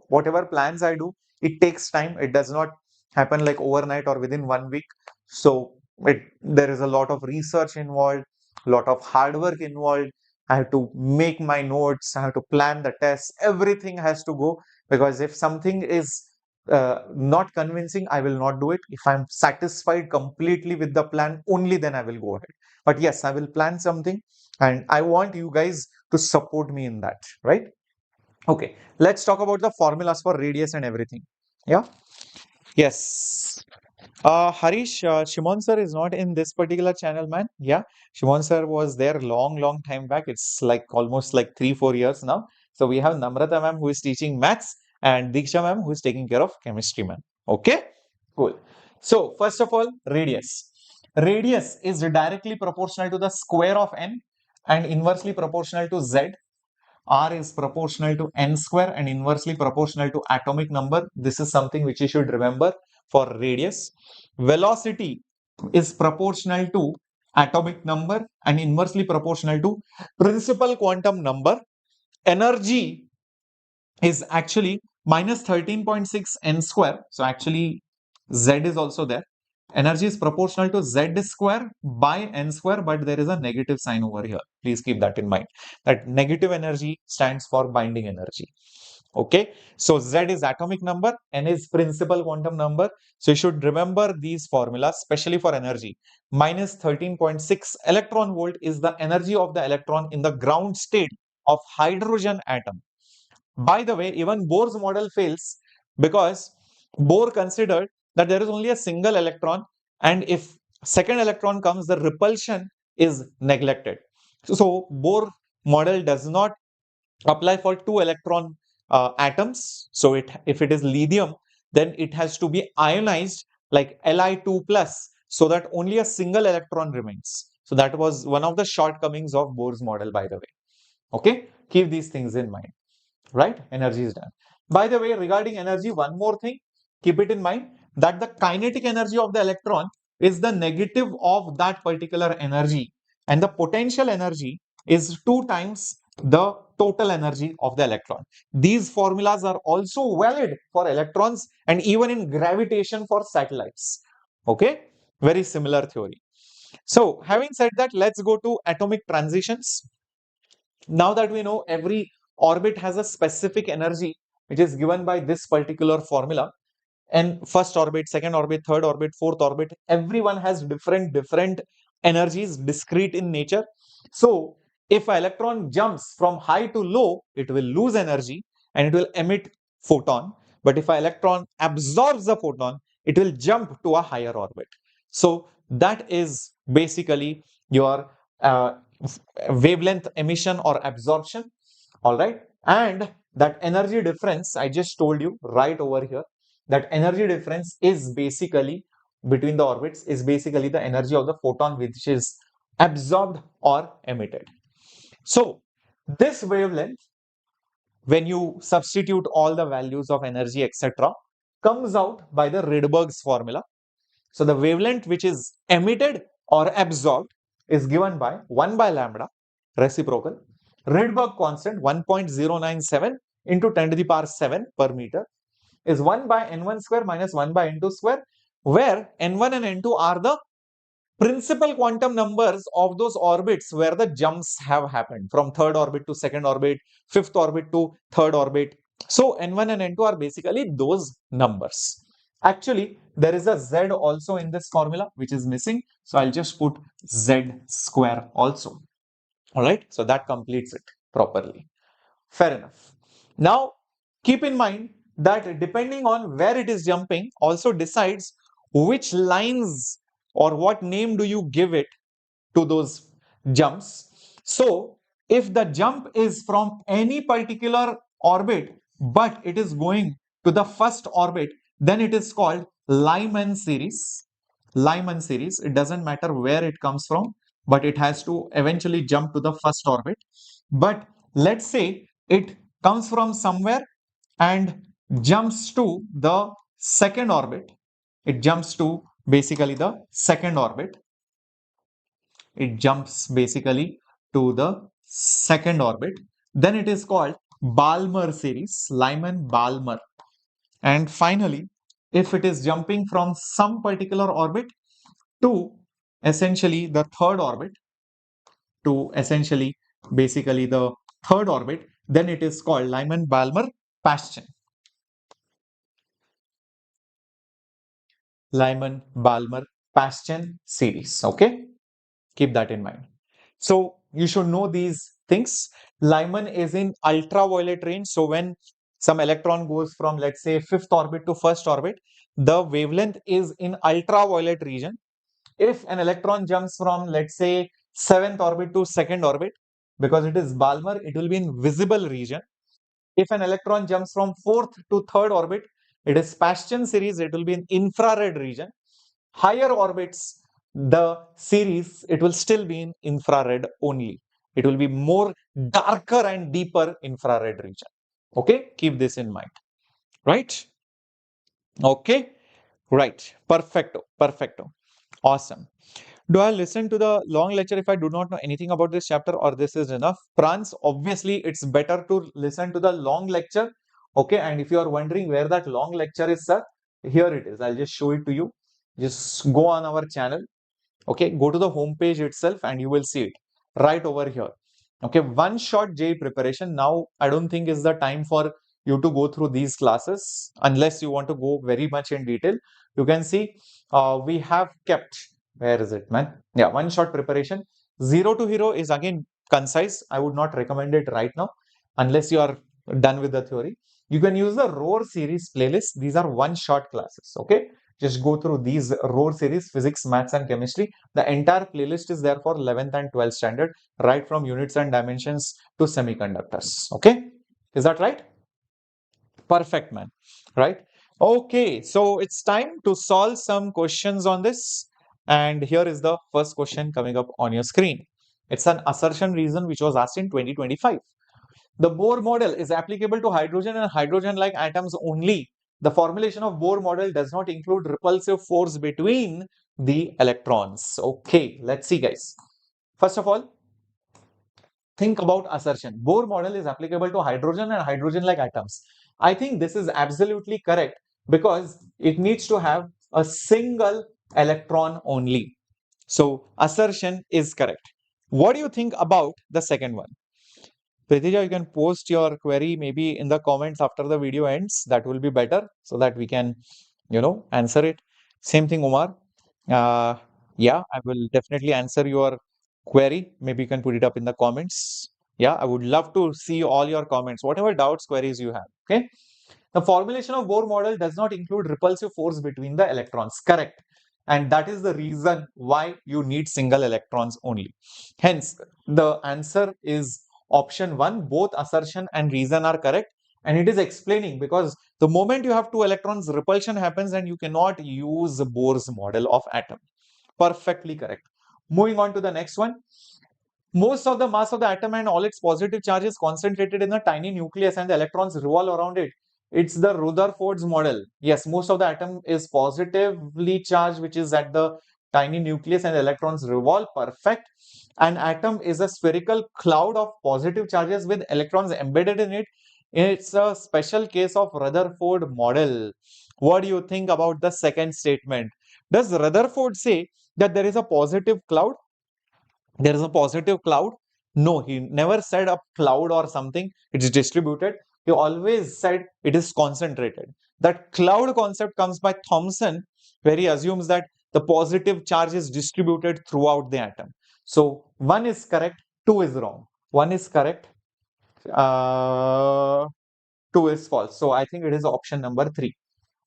whatever plans I do, it takes time. It does not happen like overnight or within 1 week. So there is a lot of research involved, a lot of hard work involved. I have to make my notes, I have to plan the tests, everything has to go, because if something is not convincing, I will not do it. If I'm satisfied completely with the plan, only then I will go ahead. But yes, I will plan something and I want you guys to support me in that, right? Okay, let's talk about the formulas for radius and everything. Yeah. Yes. Harish, Shimon sir is not in this particular channel, man. Yeah, Shimon sir was there long time back. It's like almost like 3-4 years now. So we have Namrata ma'am who is teaching maths and Diksha ma'am who is taking care of chemistry, man. Okay, cool. So first of all, radius. Radius is directly proportional to the square of n and inversely proportional to z. R is proportional to n square and inversely proportional to atomic number. This is something which you should remember for radius. Velocity is proportional to atomic number and inversely proportional to principal quantum number. Energy is actually minus 13.6 n square. So actually Z is also there. Energy is proportional to Z square by n square, but there is a negative sign over here. Please keep that in mind. That negative energy stands for binding energy. Okay, so Z is atomic number, N is principal quantum number. So you should remember these formulas, especially for energy. Minus 13.6 electron volt is the energy of the electron in the ground state of hydrogen atom. By the way, even Bohr's model fails because Bohr considered that there is only a single electron, and if second electron comes, the repulsion is neglected. So Bohr model does not apply for two electron atoms. So if it is lithium, then it has to be ionized like Li2 plus, so that only a single electron remains. So that was one of the shortcomings of Bohr's model, by the way. Okay, keep these things in mind. Right? Energy is done. By the way, regarding energy, one more thing, keep it in mind that the kinetic energy of the electron is the negative of that particular energy, and the potential energy is 2 times the total energy of the electron. These formulas are also valid for electrons and even in gravitation for satellites. Okay, very similar theory. So having said that, let's go to atomic transitions. Now that we know every orbit has a specific energy which is given by this particular formula, and first orbit, second orbit, third orbit, fourth orbit, everyone has different energies, discrete in nature. So if an electron jumps from high to low, it will lose energy and it will emit photon. But if an electron absorbs the photon, it will jump to a higher orbit. So that is basically your wavelength emission or absorption. All right, and that energy difference I just told you right over here, that energy difference is basically between the orbits is basically the energy of the photon which is absorbed or emitted. So this wavelength, when you substitute all the values of energy etc, comes out by the Rydberg's formula. So the wavelength which is emitted or absorbed is given by 1 by lambda reciprocal Rydberg constant 1.097 into 10 to the power 7 per meter is 1 by n1 square minus 1 by n2 square, where n1 and n2 are the principal quantum numbers of those orbits where the jumps have happened from third orbit to second orbit, fifth orbit to third orbit. So N1 and N2 are basically those numbers. Actually, there is a Z also in this formula which is missing. So I'll just put Z square also. All right. So that completes it properly. Fair enough. Now, keep in mind that depending on where it is jumping also decides which lines or what name do you give it to those jumps. So, if the jump is from any particular orbit, but it is going to the first orbit, then it is called Lyman series. Lyman series, it doesn't matter where it comes from, but it has to eventually jump to the first orbit. But let's say it comes from somewhere and jumps to the second orbit. It jumps to basically the second orbit. It jumps basically to the second orbit. Then it is called Balmer series, Lyman-Balmer. And finally, if it is jumping from some particular orbit to essentially the third orbit, to essentially basically the third orbit, then it is called Lyman-Balmer-Paschen. Lyman-Balmer-Paschen series. Okay, keep that in mind. So you should know these things. Lyman is in ultraviolet range. So when some electron goes from, let's say, fifth orbit to first orbit, the wavelength is in ultraviolet region. If an electron jumps from, let's say, seventh orbit to second orbit, because it is Balmer, it will be in visible region. If an electron jumps from fourth to third orbit, it is Paschen series, it will be in infrared region. Higher orbits, the series, it will still be in infrared only. It will be more darker and deeper infrared region. Okay, keep this in mind. Right? Okay, right. Perfecto, perfecto. Awesome. Do I listen to the long lecture if I do not know anything about this chapter, or this is enough? Prans, obviously it's better to listen to the long lecture. Okay, and if you are wondering where that long lecture is, sir, here it is. I'll just show it to you. Just go on our channel. Okay, go to the home page itself and you will see it right over here. Okay, one shot JEE preparation. Now, I don't think is the time for you to go through these classes unless you want to go very much in detail. You can see we have kept, where is it, man? Yeah, one shot preparation. Zero to hero is again concise. I would not recommend it right now unless you are done with the theory. You can use the Roar series playlist. These are one shot classes. Okay, just go through these Roar series, physics, maths, and chemistry. The entire playlist is there for 11th and 12th standard, right from units and dimensions to semiconductors. Okay, is that right? Perfect, man. Right? Okay, so it's time to solve some questions on this. And here is the first question coming up on your screen. It's an assertion reason which was asked in 2025. The Bohr model is applicable to hydrogen and hydrogen-like atoms only. The formulation of Bohr model does not include repulsive force between the electrons. Okay, let's see, guys. First of all, think about assertion. Bohr model is applicable to hydrogen and hydrogen-like atoms. I think this is absolutely correct because it needs to have a single electron only. So assertion is correct. What do you think about the second one? Pritija, you can post your query maybe in the comments after the video ends. That will be better so that we can, answer it. Same thing, Umar. Yeah, I will definitely answer your query. Maybe you can put it up in the comments. Yeah, I would love to see all your comments, whatever doubts, queries you have. Okay. The formulation of Bohr model does not include repulsive force between the electrons. Correct. And that is the reason why you need single electrons only. Hence, the answer is option 1. Both assertion and reason are correct. And it is explaining because the moment you have two electrons, repulsion happens and you cannot use Bohr's model of atom. Perfectly correct. Moving on to the next one. Most of the mass of the atom and all its positive charge is concentrated in a tiny nucleus and the electrons revolve around it. It's the Rutherford's model. Yes, most of the atom is positively charged, which is at the tiny nucleus, and the electrons revolve. Perfect. An atom is a spherical cloud of positive charges with electrons embedded in it. It's a special case of Rutherford model. What do you think about the second statement? Does Rutherford say that there is a positive cloud? There is a positive cloud? No, he never said a cloud or something. It is distributed. He always said it is concentrated. That cloud concept comes by Thomson, where he assumes that the positive charge is distributed throughout the atom. So one is correct, two is wrong. One is correct, uh, two is false. So I think it is option number three.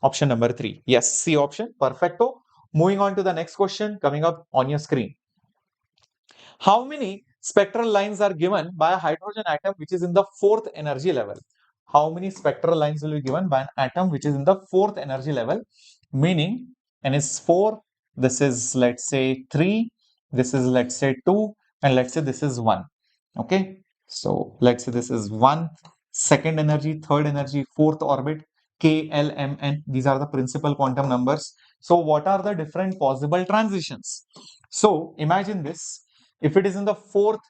Option number three. Yes, C option. Perfecto. Moving on to the next question coming up on your screen. How many spectral lines are given by a hydrogen atom which is in the fourth energy level? How many spectral lines will be given by an atom which is in the fourth energy level? Meaning N is 4, this is let's say 3, this is let's say 2, and let's say this is 1. Okay, so let's say this is 1, second energy, third energy, fourth orbit, K, L, M, N. These are the principal quantum numbers. So what are the different possible transitions? So imagine this. If it is in the fourth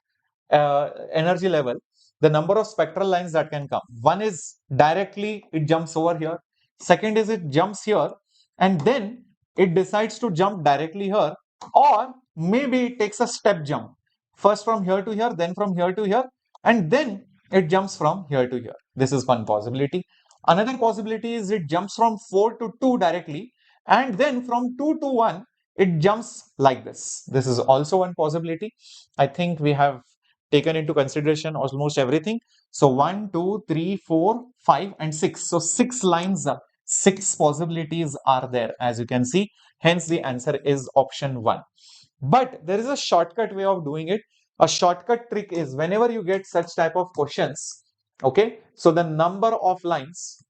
energy level, the number of spectral lines that can come. One is directly it jumps over here. Second is it jumps here and then it decides to jump directly here, or maybe it takes a step jump. First from here to here, then from here to here, and then it jumps from here to here. This is one possibility. Another possibility is it jumps from 4 to 2 directly, and then from 2 to 1 it jumps like this. This is also one possibility. I think we have taken into consideration almost everything. So 1, 2, 3, 4, 5 and 6. So 6 lines, 6 possibilities are there as you can see. Hence the answer is option 1. But there is a shortcut way of doing it. A shortcut trick is whenever you get such type of questions, okay, so the number of lines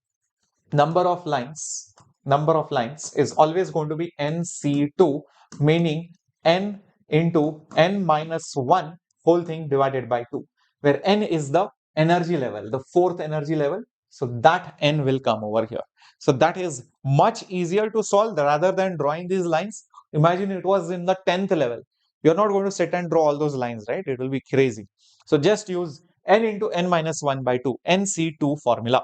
is always going to be NC2, meaning n into n minus 1 whole thing divided by 2, where n is the energy level, the fourth energy level. So that n will come over here. So that is much easier to solve rather than drawing these lines. Imagine it was in the 10th level. You're not going to sit and draw all those lines, right? It will be crazy. So just use n into n minus 1 by 2, NC2 formula.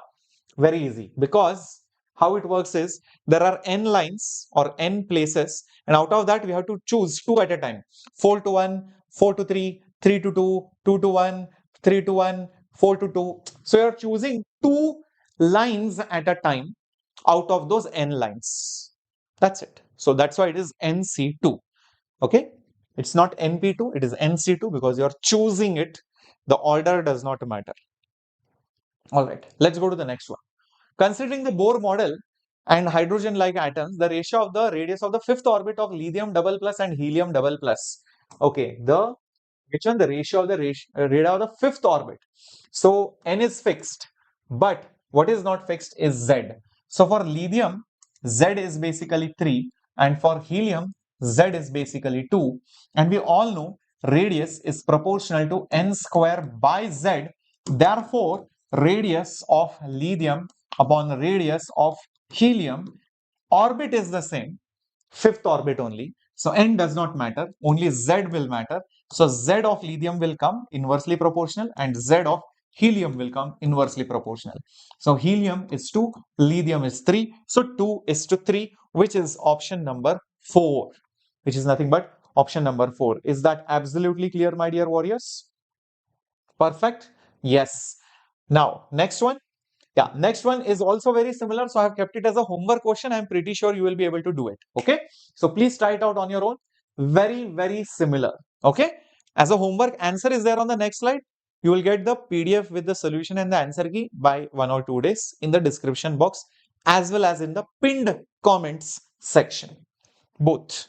Very easy, because how it works is there are n lines or n places, and out of that we have to choose 2 at a time. 4 to 1, 4 to 3, 3 to 2, 2 to 1, 3 to 1, 4 to 2. So you're choosing 2 lines at a time out of those n lines. That's it. So that's why it is NC2. Okay, it's not NP2, it is NC2 because you're choosing it. The order does not matter. All right, let's go to the next one. Considering the Bohr model and hydrogen-like atoms, the ratio of the radius of the fifth orbit of lithium double plus and helium double plus. Okay, which one? The ratio of the radii of the fifth orbit. So n is fixed, but what is not fixed is z. So for lithium, z is basically 3, and for helium, z is basically 2. And we all know radius is proportional to n square by z. Therefore, radius of lithium upon radius of helium, orbit is the same, fifth orbit only. So n does not matter, only z will matter. So z of lithium will come inversely proportional and z of helium will come inversely proportional. So helium is 2, lithium is 3. So 2 is to 3, which is option number 4, which is nothing but option number 4. Is that absolutely clear, my dear warriors? Perfect. Yes. Now, next one. Yeah, next one is also very similar. So I have kept it as a homework question. I'm pretty sure you will be able to do it. Okay. So please try it out on your own. Very, very similar. Okay. As a homework, answer is there on the next slide. You will get the PDF with the solution and the answer key by 1 or 2 days in the description box as well as in the pinned comments section. Both.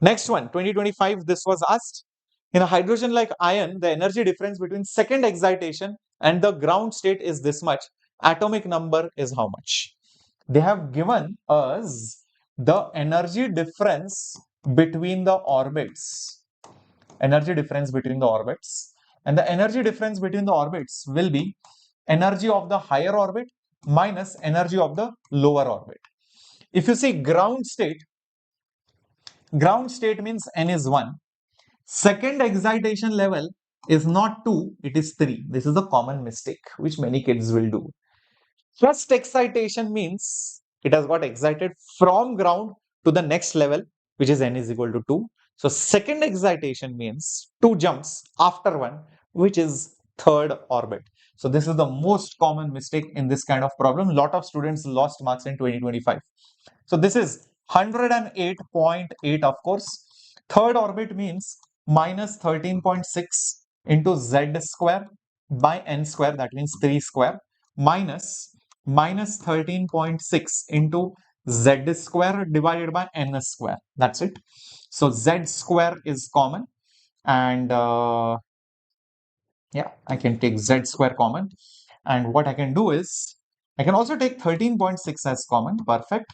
Next one, 2025, this was asked. In a hydrogen-like ion, the energy difference between second excitation and the ground state is this much. Atomic number is how much? They have given us the energy difference between the orbits. Energy difference between the orbits. And the energy difference between the orbits will be energy of the higher orbit minus energy of the lower orbit. If you see ground state means n is 1. Second excitation level is not 2, it is 3. This is a common mistake which many kids will do. First excitation means it has got excited from ground to the next level, which is n is equal to 2. So second excitation means two jumps after one, which is third orbit. So this is the most common mistake in this kind of problem. A lot of students lost marks in 2025. So this is 108.8, of course. Third orbit means minus 13.6 into z square by n square, that means 3 square, minus 13.6 into z square divided by n square. That's it. So z square is common, and yeah, I can take z square common. And what I can do is, I can also take 13.6 as common. Perfect.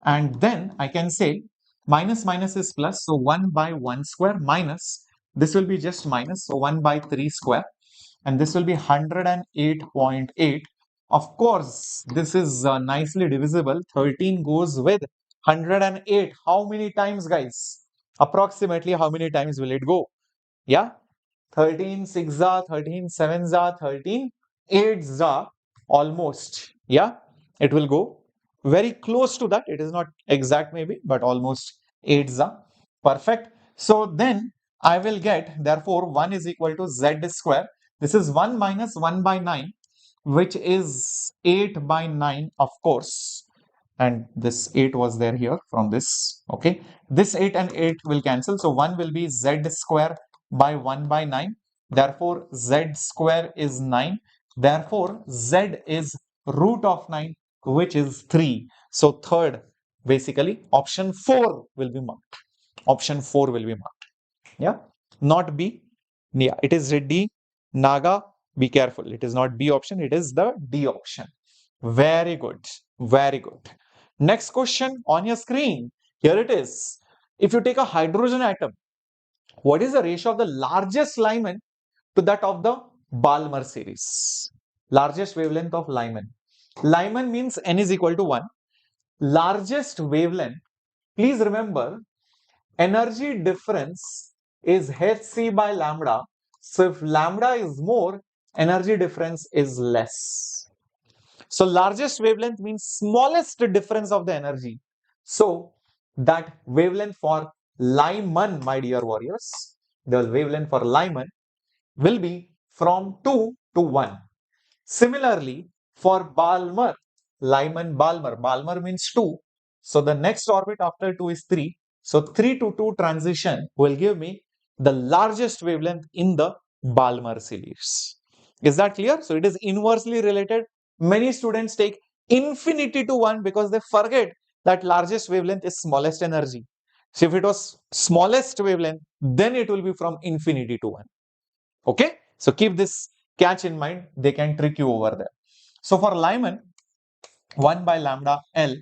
And then I can say minus minus is plus, so 1 by 1 square minus, this will be just minus, so 1 by 3 square, and this will be 108.8. Of course, this is nicely divisible. 13 goes with 108. How many times, guys? Approximately how many times will it go? Yeah, 13 6 are, 13 7 are, 13 8 are, almost. Yeah, it will go very close to that. It is not exact maybe, but almost 8 are. Perfect. So then I will get, therefore 1 is equal to z square. This is 1 minus 1 by 9, which is 8 by 9, of course. And this 8 was there here from this. Okay. This 8 and 8 will cancel. So 1 will be z square by 1 by 9. Therefore, z square is 9. Therefore, z is root of 9, which is 3. So third, basically, option 4 will be marked. Option 4 will be marked. Yeah, not B. Yeah, it is D. Naga, be careful. It is not B option. It is the D option. Very good. Very good. Next question on your screen. Here it is. If you take a hydrogen atom, what is the ratio of the largest Lyman to that of the Balmer series? Largest wavelength of Lyman. Lyman means n is equal to 1. Largest wavelength. Please remember, energy difference is hc by lambda. So if lambda is more, energy difference is less. So largest wavelength means smallest difference of the energy. So that wavelength for Lyman, my dear warriors, the wavelength for Lyman will be from 2 to 1. Similarly, for Balmer, Lyman Balmer, Balmer means 2. So the next orbit after 2 is 3. So 3 to 2 transition will give me the largest wavelength in the Balmer series. Is that clear? So it is inversely related. Many students take infinity to 1 because they forget that largest wavelength is smallest energy. So if it was smallest wavelength, then it will be from infinity to 1. Okay, so keep this catch in mind. They can trick you over there. So for Lyman, 1 by lambda L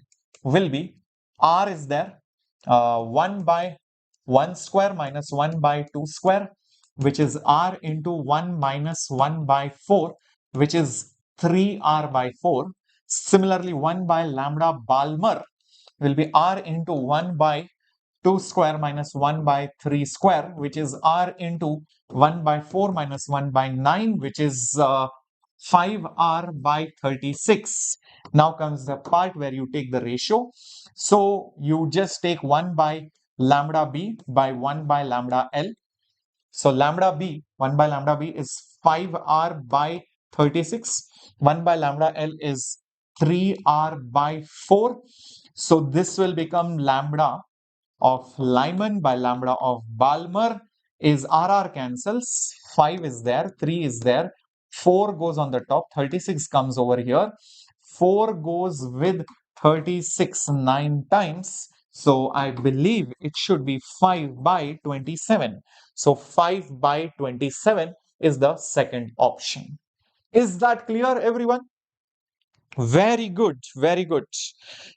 will be, R is there, 1 by 1 square minus 1 by 2 square, which is R into 1 minus 1 by 4, which is 3R by 4. Similarly, 1 by lambda Balmer will be R into 1 by 2 square minus 1 by 3 square, which is R into 1 by 4 minus 1 by 9, which is 5R by 36. Now comes the part where you take the ratio. So you just take 1 by lambda B by 1 by lambda L. So lambda B, 1 by lambda B is 5R by 36. 1 by lambda L is 3R by 4. So this will become lambda of Lyman by lambda of Balmer is RR cancels. 5 is there, 3 is there, 4 goes on the top, 36 comes over here. 4 goes with 36 9 times. So I believe it should be 5 by 27. So 5 by 27 is the second option. Is that clear, everyone? Very good, very good.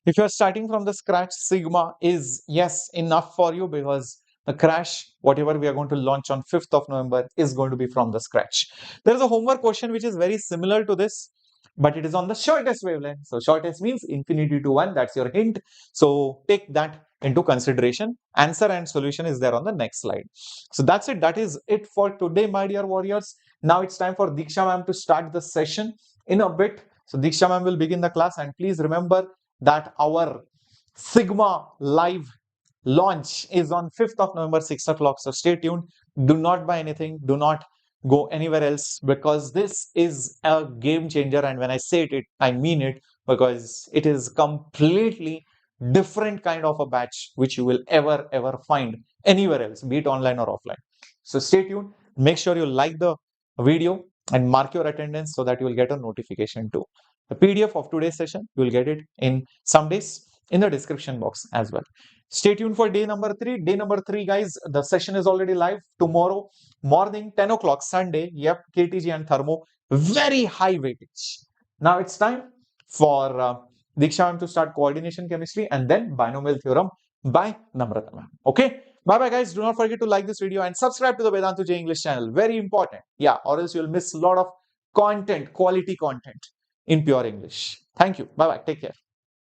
If you're starting from the scratch, Sigma is, yes, enough for you, because the crash, whatever we are going to launch on 5th of November, is going to be from the scratch. There is a homework question which is very similar to this, but it is on the shortest wavelength. So shortest means infinity to 1. That's your hint. So take that into consideration. Answer and solution is there on the next slide. So that's it. That is it for today, my dear warriors. Now it's time for Diksha ma'am to start the session in a bit. So Diksha ma'am will begin the class, and please remember that our Sigma live launch is on 5th of November, 6 o'clock. So stay tuned. Do not buy anything. Do not go anywhere else, because this is a game changer. And when I say it, I mean it, because it is completely different kind of a batch which you will ever find anywhere else, be it online or offline. So stay tuned. Make sure you like the video and mark your attendance so that you will get a notification too. The PDF of today's session, you will get it in some days in the description box as well. Stay tuned for day number 3. Day number 3, guys, the session is already live. Tomorrow morning, 10 o'clock, Sunday. Yep, KTG and Thermo. Very high weightage. Now it's time for Diksha ma'am to start coordination chemistry and then binomial theorem by Namrata ma'am. Okay? Bye-bye, guys. Do not forget to like this video and subscribe to the Vedantu JEE English channel. Very important. Yeah, or else you'll miss a lot of content, quality content in pure English. Thank you. Bye-bye. Take care.